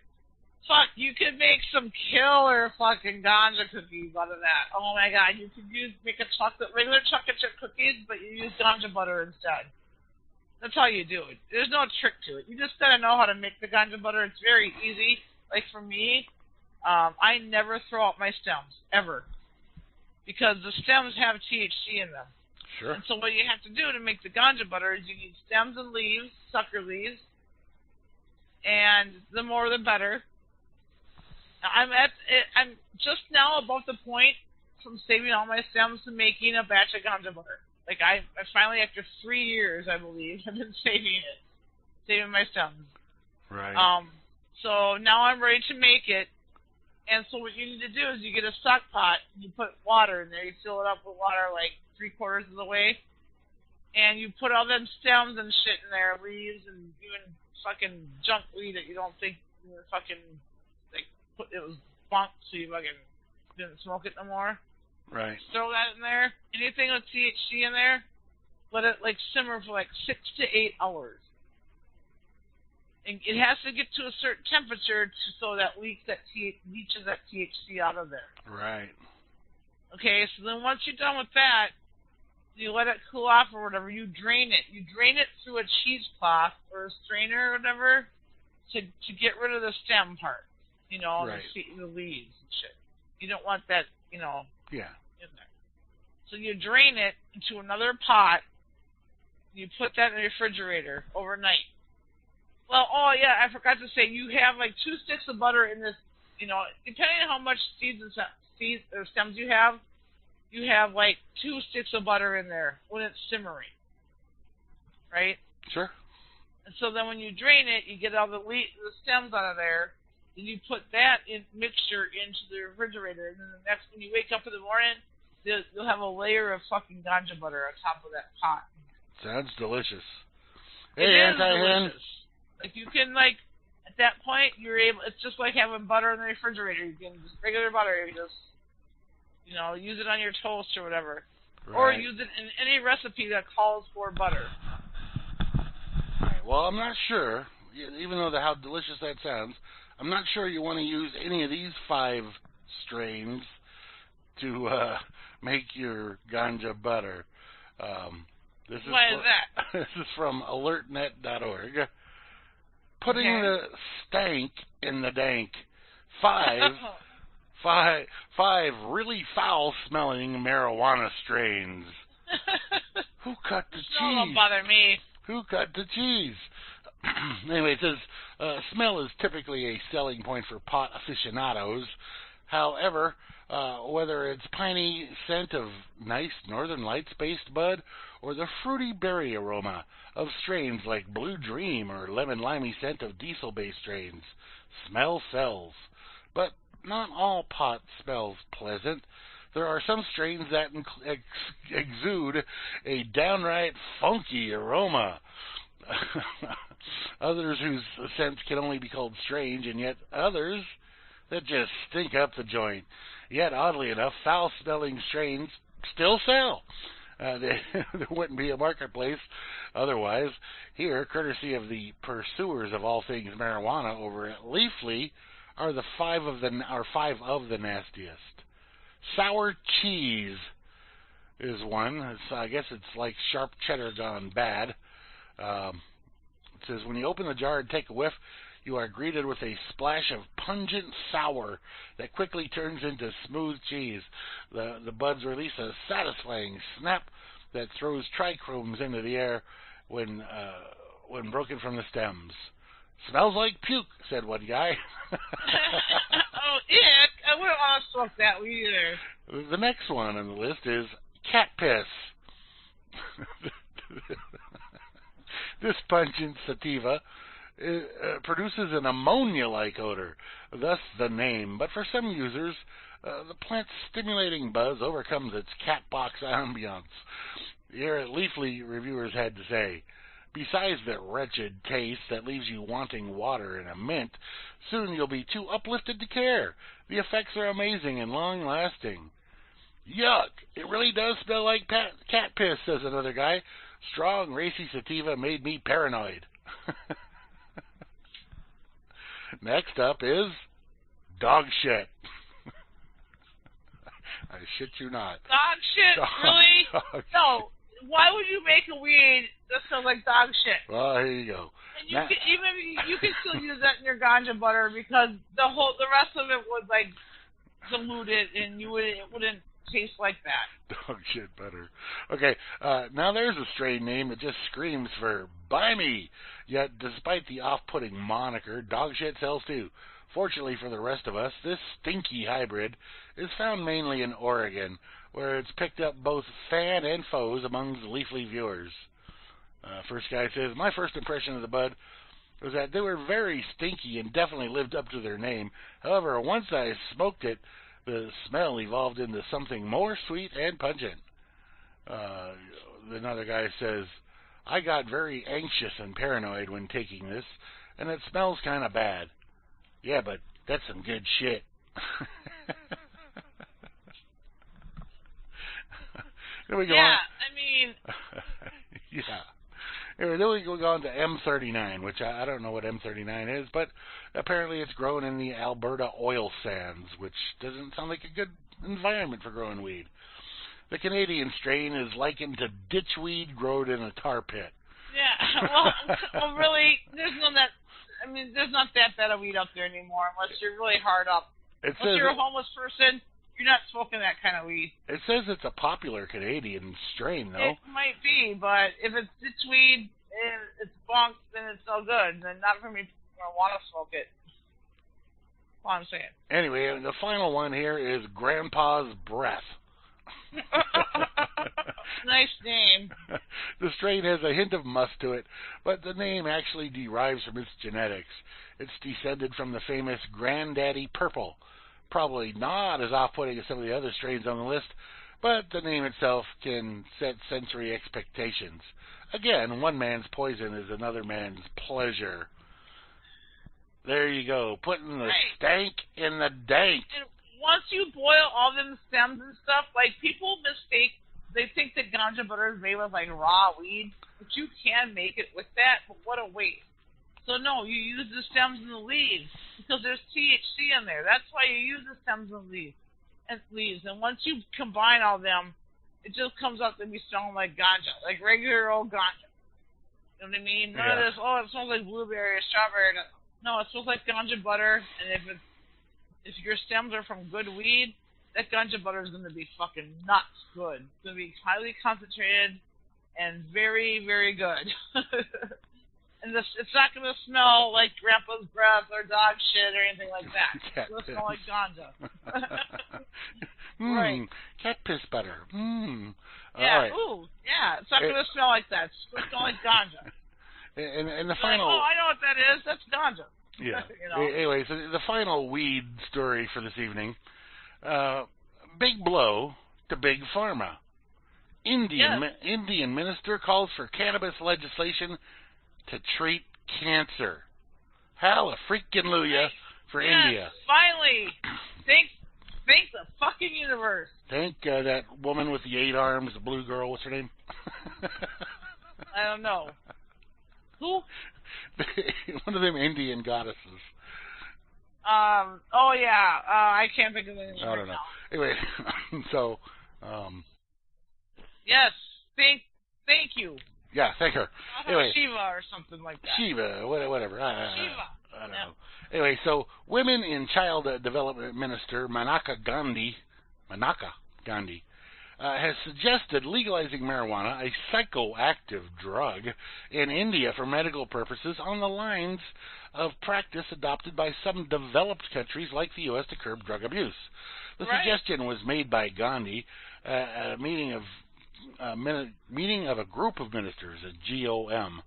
fuck, you could make some killer fucking ganja cookies out of that. Oh my god, you could make regular chocolate chip cookies, but you use ganja butter instead. That's how you do it. There's no trick to it. You just gotta know how to make the ganja butter. It's very easy. Like for me, I never throw out my stems, ever. Because the stems have THC in them. Sure. And so what you have to do to make the ganja butter is you need stems and leaves, sucker leaves, and the more the better. Now, I'm just now above the point from saving all my stems to making a batch of ganja butter. Like I finally, after 3 years, I believe, I've been saving my stems. Right. So now I'm ready to make it. And so what you need to do is you get a stock pot, and you put water in there. You fill it up with water like 3/4 of the way, and you put all them stems and shit in there, leaves and even fucking junk weed that you don't think you were fucking like it was bunk, so you fucking didn't smoke it no more. Right. Throw that in there. Anything with THC in there, let it like simmer for like 6 to 8 hours. And it has to get to a certain temperature so that leaches that THC out of there. Right. Okay, so then once you're done with that, you let it cool off or whatever. You drain it. You drain it through a cheesecloth or a strainer or whatever to get rid of the stem part. Right. The leaves and shit. You don't want that, Yeah. in there. So you drain it into another pot. You put that in the refrigerator overnight. Well, oh yeah, I forgot to say, you have like 2 sticks of butter in this, depending on how much seeds or stems you have like 2 sticks of butter in there when it's simmering. Right? Sure. And so then when you drain it, you get all the stems out of there, and you put that mixture into the refrigerator, and then when you wake up in the morning, you'll have a layer of fucking ganja butter on top of that pot. Sounds delicious. It Hey, is delicious. Like you can at that point it's just like having butter in the refrigerator. You can just regular butter, you just use it on your toast or whatever. Right. Or use it in any recipe that calls for butter. Right. Well, I'm not sure, even though how delicious that sounds, I'm not sure you want to use any of these 5 strains to make your ganja butter. Why is that? This is from alertnet.org. Putting the stank in the dank. Five really foul-smelling marijuana strains. Who cut the cheese? Don't bother me. Who cut the cheese? Anyway, it says smell is typically a selling point for pot aficionados. However, whether it's piney scent of nice Northern Lights-based bud or the fruity berry aroma of strains like Blue Dream or lemon limey scent of diesel-based strains, smell sells. But not all pot smells pleasant. There are some strains that exude a downright funky aroma. Others whose scents can only be called strange, and yet others that just stink up the joint. Yet, oddly enough, foul-smelling strains still sell. There wouldn't be a marketplace otherwise. Here, courtesy of the pursuers of all things marijuana over at Leafly, are five of the nastiest. Sour cheese is one. I guess it's like sharp cheddar gone bad. It says, when you open the jar and take a whiff, you are greeted with a splash of pungent sour that quickly turns into smooth cheese. The buds release a satisfying snap that throws trichromes into the air when broken from the stems. Smells like puke, said one guy. Oh, ick. I wouldn't want to smoke that weed either. The next one on the list is cat piss. This pungent sativa produces an ammonia-like odor, thus the name. But for some users, the plant's stimulating buzz overcomes its catbox ambiance. Here at Leafly, reviewers had to say, besides the wretched taste that leaves you wanting water and a mint, soon you'll be too uplifted to care. The effects are amazing and long-lasting. Yuck! It really does smell like cat piss, says another guy. Strong, racy sativa made me paranoid. Next up is dog shit. I shit you not. Dog shit? Really? No. Why would you make a weed that smells like dog shit? Well, here you go. And you can still use that in your ganja butter because the rest of it would like dilute it, and it wouldn't taste like that. Dog shit butter. Okay, now there's a strain name that just screams for buy me. Yet, despite the off-putting moniker, dog shit sells too. Fortunately for the rest of us, this stinky hybrid is found mainly in Oregon, where it's picked up both fan and foes among the Leafly viewers. First guy says, my first impression of the bud was that they were very stinky and definitely lived up to their name. However, once I smoked it, the smell evolved into something more sweet and pungent. Another guy says, I got very anxious and paranoid when taking this, and it smells kind of bad. Yeah, but that's some good shit. Then we go on. I mean... yeah. Anyway, then we go on to M39, which I don't know what M39 is, but apparently it's grown in the Alberta oil sands, which doesn't sound like a good environment for growing weed. The Canadian strain is likened to ditchweed grown in a tar pit. Yeah, well really, there's not that bad of weed up there anymore unless you're really hard up. Unless you're a homeless person, you're not smoking that kind of weed. It says it's a popular Canadian strain, though. It might be, but if it's ditchweed and it's bunk, then it's no good. Then not for me to want to smoke it. That's all I'm saying. Anyway, the final one here is Grandpa's Breath. Nice name. The strain has a hint of musk to it, but the name actually derives from its genetics. It's descended from the famous Granddaddy Purple. Probably not as off-putting as some of the other strains on the list, but the name itself can set sensory expectations. Again, one man's poison is another man's pleasure. There you go, putting the stank in the dank. And once you boil all them stems and stuff, like people they think that ganja butter is made with like raw weed, but you can make it with that, but what a waste. So no, you use the stems and the leaves because there's THC in there. That's why you use the stems and leaves. And once you combine all them, it just comes up to be smelling like ganja, like regular old ganja. You know what I mean? None of this. Oh, it smells like blueberry or strawberry. No, it smells like ganja butter. And if your stems are from good weed, that ganja butter is going to be fucking nuts good. It's going to be highly concentrated and very, very good. And it's not going to smell like grandpa's breath or dog shit or anything like that. It's going to smell like ganja. Right. Cat piss butter. Yeah, right. Ooh, yeah. It's not going to smell like that. It's going to smell like ganja. And the final... Like, oh, I know what that is. That's ganja. Yeah. You know? Anyway, so the final weed story for this evening. Big blow to Big Pharma. Indian minister calls for cannabis legislation to treat cancer. Hallelujah for India. Finally. Thank the fucking universe. Thank that woman with the 8 arms, the blue girl. What's her name? I don't know. Who? One of them Indian goddesses. Oh yeah. I can't think of anything. I don't know. Anyway, so. Yes. Thank you. Yeah, thank her. Anyway, Shiva or something like that. Shiva, whatever. Shiva. I don't know. Anyway, so Women in Child Development Minister Manaka Gandhi has suggested legalizing marijuana, a psychoactive drug, in India for medical purposes on the lines of practice adopted by some developed countries like the U.S. to curb drug abuse. The suggestion was made by Gandhi at a meeting of a group of ministers, a GOM,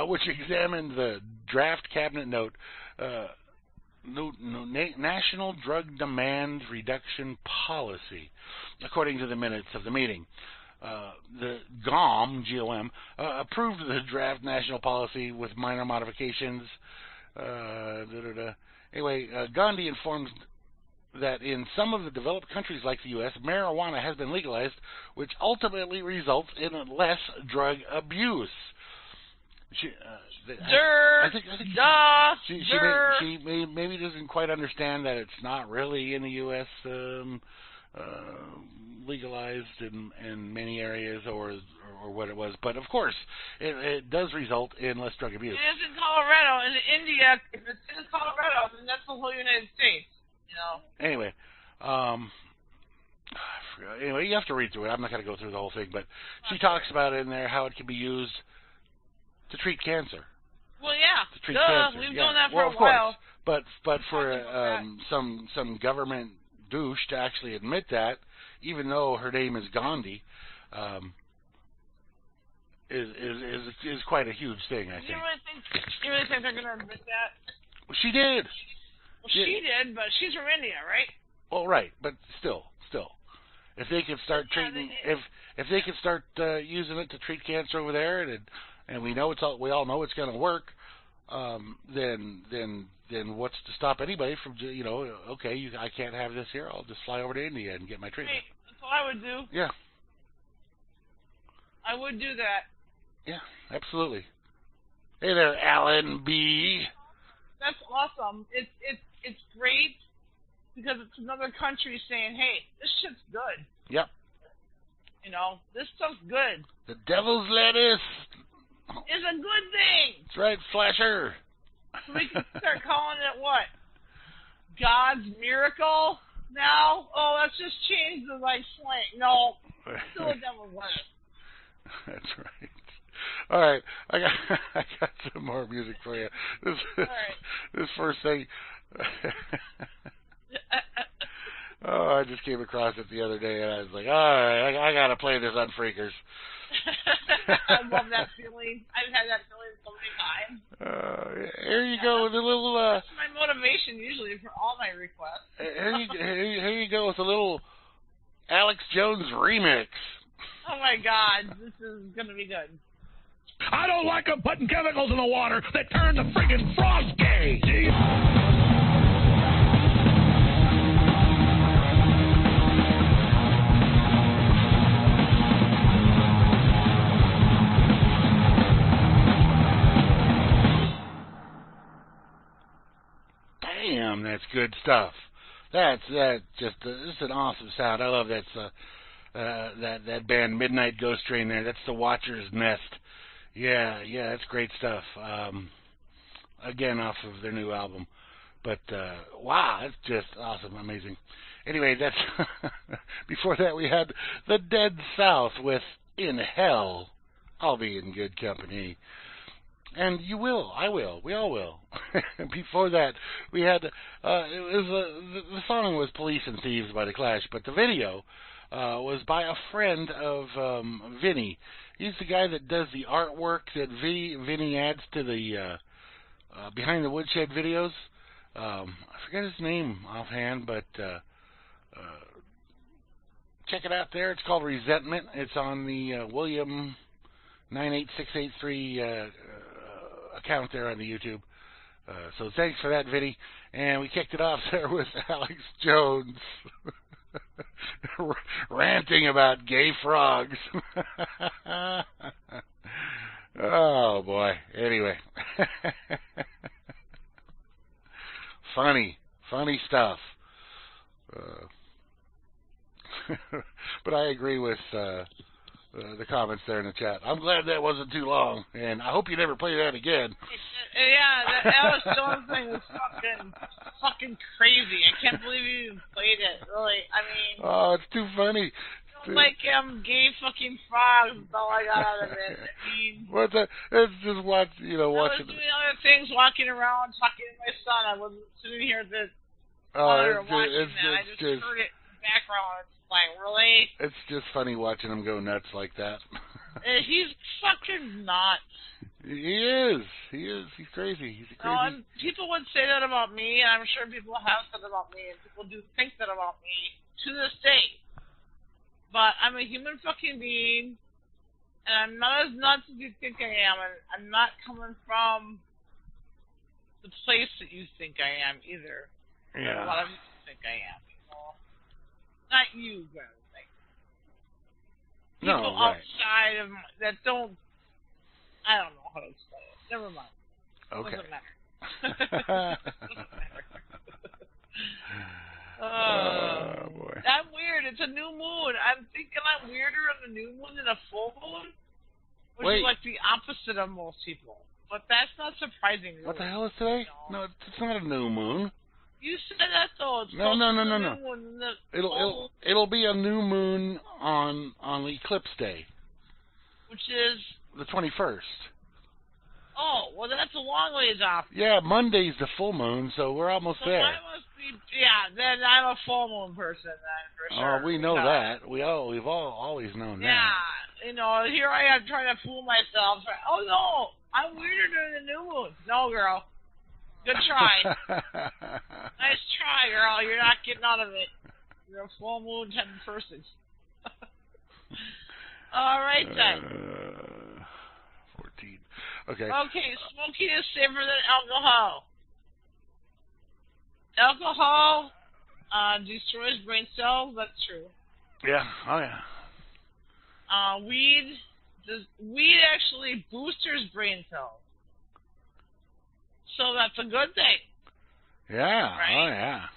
which examined the draft cabinet note, National Drug Demand Reduction Policy, according to the minutes of the meeting. The GOM, approved the draft national policy with minor modifications. Anyway, Gandhi informed that in some of the developed countries like the U.S., marijuana has been legalized, which ultimately results in less drug abuse. She maybe doesn't quite understand that it's not really in the U.S. Legalized in many areas or what it was, but of course it does result in less drug abuse. It is in Colorado. In India, if it's in Colorado, then that's the whole United States. You know. Anyway, you have to read through it. I'm not going to go through the whole thing, but she talks about it in there how it can be used to treat cancer. Well, yeah. To treat cancer. We've done that for a while. But for some government douche to actually admit that, even though her name is Gandhi, is quite a huge thing, I think. You really think they're going to admit that? She did. Well, she did, but she's from India, right? Well, right, but still, if they could start treating, if they could start using it to treat cancer over there, and we all know it's going to work, then what's to stop anybody from I can't have this here, I'll just fly over to India and get my treatment. Hey, that's what I would do. Yeah. I would do that. Yeah, absolutely. Hey there, Alan B. That's awesome. It's great because it's another country saying, hey, this shit's good. Yep. You know, this stuff's good. The devil's lettuce is a good thing. That's right, Flasher. So we can start calling it what? God's miracle now? Oh, let's just change the slang. No, still a devil's lettuce. That's right. All right, I got some more music for you. This first thing. I just came across it the other day, and I was like, all right, I got to play this on Freakers. I love that feeling. I've had that feeling so many times. Here you go with a little... That's my motivation usually for all my requests. Here you go with a little Alex Jones remix. Oh my God, this is going to be good. I don't like them putting chemicals in the water that turn the friggin' frogs gay. See? good stuff. That's just it's an awesome sound. I love that band Midnight Ghost Train there. That's the Watcher's Nest. Yeah, that's great stuff. Again, off of their new album. But wow, that's just awesome, amazing. Anyway, that's before that we had the Dead South with In Hell. I'll be in good company. And you will, I will, we all will. Before that, we had the song was "Police and Thieves" by The Clash, but the video was by a friend of Vinny. He's the guy that does the artwork that Vinny adds to the Behind the Woodshed videos. I forget his name offhand, but check it out there. It's called Resentment. It's on the William 98683 account there on the YouTube. So thanks for that, Vinny. And we kicked it off there with Alex Jones ranting about gay frogs. Oh boy. Anyway. Funny stuff. But I agree with the comments there in the chat. I'm glad that wasn't too long, and I hope you never play that again. Yeah, that Alex Jones thing was fucking crazy. I can't believe you even played it. Really, I mean. Oh, it's too funny. Like gay fucking frogs. That's all I got out of it. I mean, what's that? It's just watching. I was doing other things, walking around, talking to my son. I wasn't sitting here at the monitor watching that. I just heard it in the background. It's like, really? It's just funny watching him go nuts like that. He's fucking nuts. He is. He's crazy. He's crazy. And people would say that about me, and I'm sure people have said about me, and people do think that about me to this day. But I'm a human fucking being, and I'm not as nuts as you think I am, and I'm not coming from the place that you think I am either. Yeah. A lot of you think I am. You know? Not you, but like people outside of that don't. I don't know how to explain it. Never mind. Okay. Doesn't matter. Doesn't matter. Oh boy. I'm weird. It's a new moon. I'm thinking I'm weirder on the new moon than a full moon, which is like the opposite of most people. But that's not surprising. Really. What the hell is today? No, it's not a new moon. You said that though. It's No. Moon, It'll be a new moon on Eclipse Day, which is the 21st. Oh, well, that's a long ways off. Yeah, Monday's the full moon, so we're almost there. I must be, then I'm a full moon person, then, for sure. Oh, we know that. We've always known that. Yeah, here I am trying to fool myself. Oh, no, I'm weirder during the new moon. No, girl. Good try. Nice try, girl. You're not getting out of it. You're a full moon type of person. All right, then. 14. Okay. Okay, smoking is safer than alcohol. Alcohol destroys brain cells. That's true. Yeah. Oh, yeah. Weed actually boosters brain cells. So that's a good thing. Yeah. Right? Oh, yeah.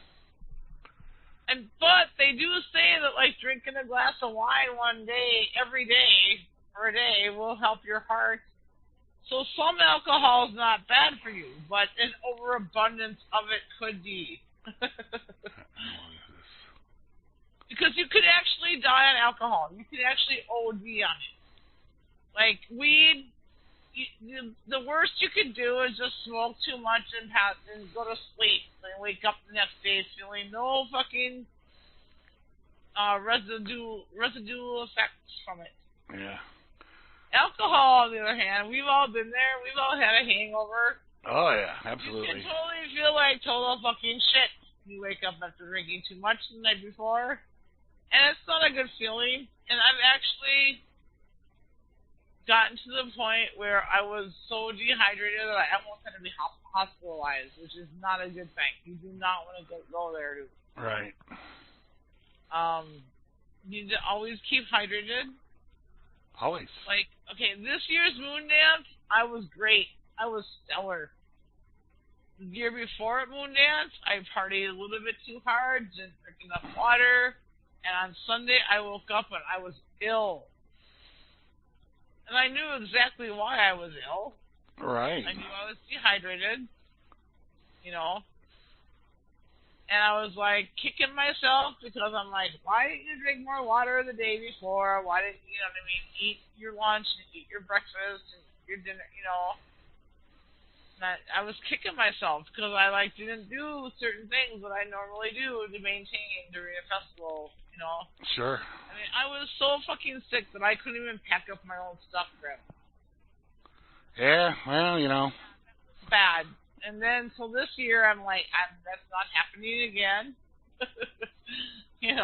But they do say that like drinking a glass of wine every day for a day will help your heart. So some alcohol is not bad for you, but an overabundance of it could be. Because you could actually die on alcohol. You could actually OD on it. Like weed, the worst you could do is just smoke too much and go to sleep. And wake up the next day feeling no fucking residual effects from it. Yeah. Alcohol, on the other hand, we've all been there. We've all had a hangover. Oh, yeah, absolutely. You can totally feel like total fucking shit. You wake up after drinking too much the night before. And it's not a good feeling. And I've actually gotten to the point where I was so dehydrated that I almost had to be hospitalized, which is not a good thing. You do not want to go there, dude. Right. You need to always keep hydrated. Always. Like, okay, this year's moon dance, I was great. I was stellar. the year before at Moondance, I partied a little bit too hard, didn't drink enough water, and on Sunday I woke up and I was ill. And I knew exactly why I was ill. Right. I knew I was dehydrated, you know. And I was like kicking myself because I'm like, why didn't you drink more water the day before? Why didn't you, eat your lunch and eat your breakfast and your dinner, And I was kicking myself because I didn't do certain things that I normally do to maintain during a festival, Sure. I was so fucking sick that I couldn't even pack up my own stuff, Grim. Yeah, well, Bad. And then, so this year, I'm like, that's not happening again. And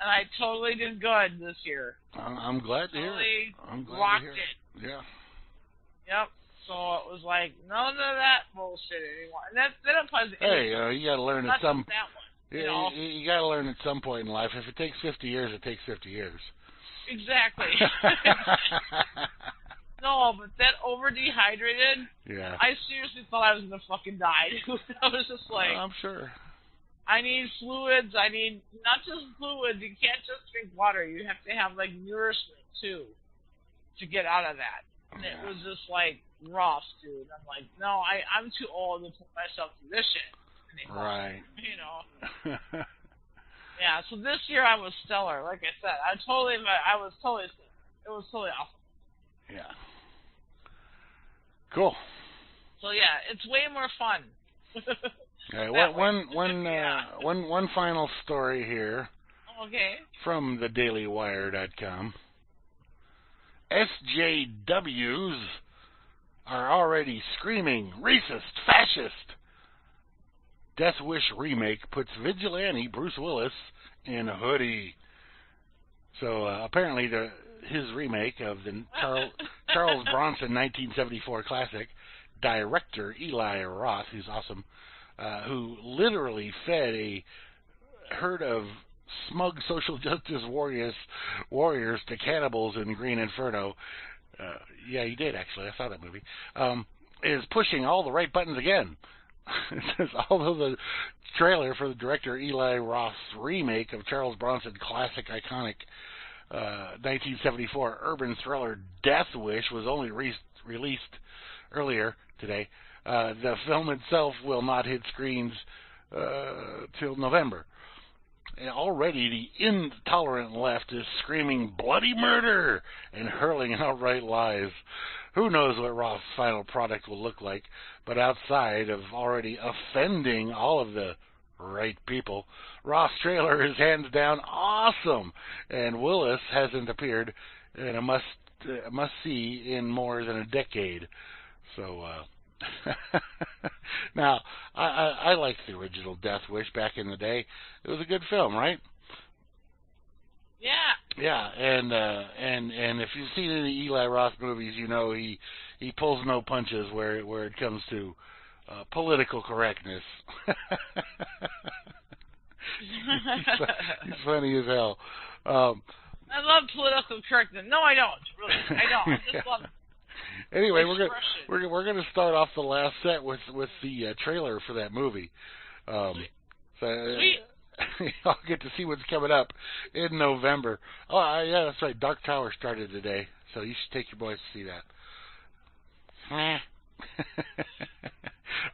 I totally did good this year. I'm glad to hear it. I'm glad rocked to hear it. Yeah. Yep. So it was like, none of that bullshit anymore. And that applies to Hey, you got to learn at some. That one. You got to learn at some point in life. If it takes 50 years, it takes 50 years. Exactly. No, but that over-dehydrated, yeah. I seriously thought I was going to fucking die. I was just like, I'm sure. I need fluids. I need not just fluids. You can't just drink water. You have to have, nourishment, too, to get out of that. And it was just, rough, dude. I'm like, no, I'm too old to put myself through this shit anymore. Right. Yeah, so this year I was stellar. Like I said, I was totally sick. It was totally awesome. Yeah. Cool. So yeah, it's way more fun. Okay, one final story here. Okay. From thedailywire.com. SJWs are already screaming racist, fascist. Death Wish remake puts vigilante Bruce Willis in a hoodie. So apparently his remake of the Charles Bronson 1974 classic, director Eli Roth, who's awesome, who literally fed a herd of smug social justice warriors to cannibals in Green Inferno. Yeah, he did, actually. I saw that movie. Is pushing all the right buttons again. It says, although the trailer for the director Eli Roth's remake of Charles Bronson classic iconic 1974 urban thriller Death Wish was only released earlier today, the film itself will not hit screens till November. And already the intolerant left is screaming bloody murder and hurling outright lies. Who knows what Roth's final product will look like, but outside of already offending all of the right people, Roth's trailer is hands down awesome, and Willis hasn't appeared in a must-see in more than a decade. So, now, I liked the original Death Wish back in the day. It was a good film, right? Yeah. Yeah, and if you've seen any Eli Roth movies, you know he pulls no punches where it comes to political correctness. He's funny as hell. I love political correctness. No, I don't. Really, I don't. I just love it. Anyway, we're gonna start off the last set with the trailer for that movie. Sweet. I'll get to see what's coming up in November. Oh, yeah, that's right. Dark Tower started today, so you should take your boys to see that.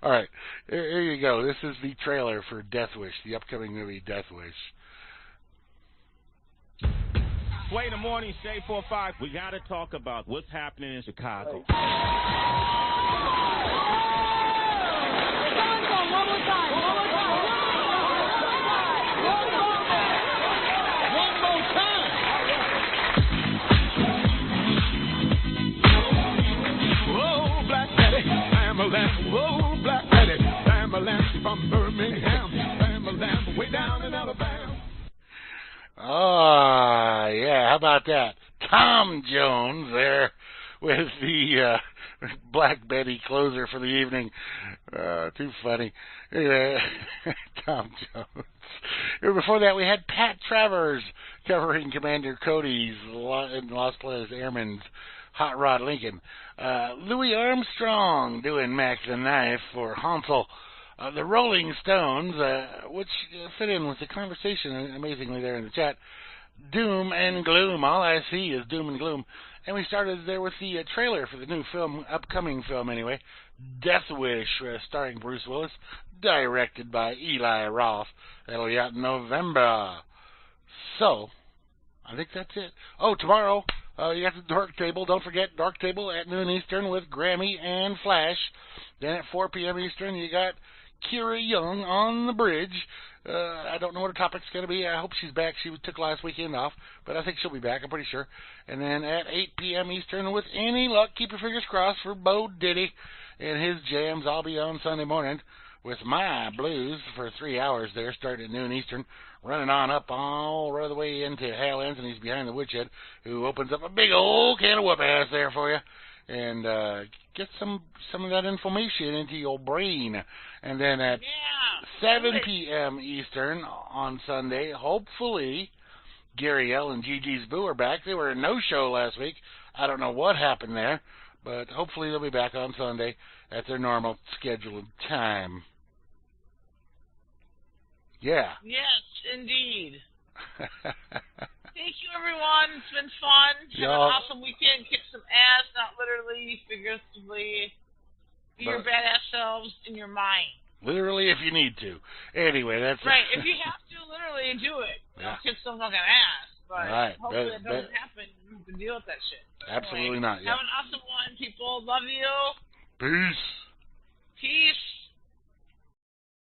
All right, here you go. This is the trailer for Death Wish, the upcoming movie Death Wish. Sway in the morning, Shade 4-5. We got to talk about what's happening in Chicago. Whoa, Black Betty, Bam-a-lam from Birmingham, Bam-a-lam way down in Alabama. Ah, yeah, how about that? Tom Jones there with the Black Betty closer for the evening. Too funny. Tom Jones. Before that, we had Pat Travers covering Commander Cody's in Los Planes Airmen's Hot Rod Lincoln. Louis Armstrong doing Mac the Knife for Hansel. The Rolling Stones, which fit in with the conversation amazingly there in the chat. Doom and Gloom. All I see is Doom and Gloom. And we started there with the trailer for the new film, upcoming film anyway, Death Wish, starring Bruce Willis, directed by Eli Roth. That'll be out in November. So, I think that's it. Oh, tomorrow, you got the Dark Table. Don't forget, Dark Table at noon Eastern with Grammy and Flash. Then at 4 p.m. Eastern, you got Kira Young on the bridge. I don't know what her topic's going to be. I hope she's back. She took last weekend off, but I think she'll be back. I'm pretty sure. And then at 8 p.m. Eastern, with any luck, keep your fingers crossed for Bo Diddy and his jams. I'll be on Sunday morning with my blues for 3 hours there, starting at noon Eastern, running on up all the way into Hal Anthony's Behind the Woodshed, who opens up a big old can of whoop-ass there for you. And get some of that information into your brain. And then at 7 p.m. Eastern on Sunday, hopefully, Gary L. and Gigi's Boo are back. They were a no-show last week. I don't know what happened there, but hopefully they'll be back on Sunday at their normal scheduled time. Yeah. Yes, indeed. Thank you, everyone. It's been fun. Have an awesome weekend. Kick some ass, not literally, figuratively. Be your badass selves in your mind. Literally, if you need to. Anyway, that's right. If you have to, literally do it. Don't kick some fucking ass. But hopefully it doesn't happen. You have to deal with that shit. Absolutely not. Yeah. Have an awesome one, people. Love you. Peace. Peace.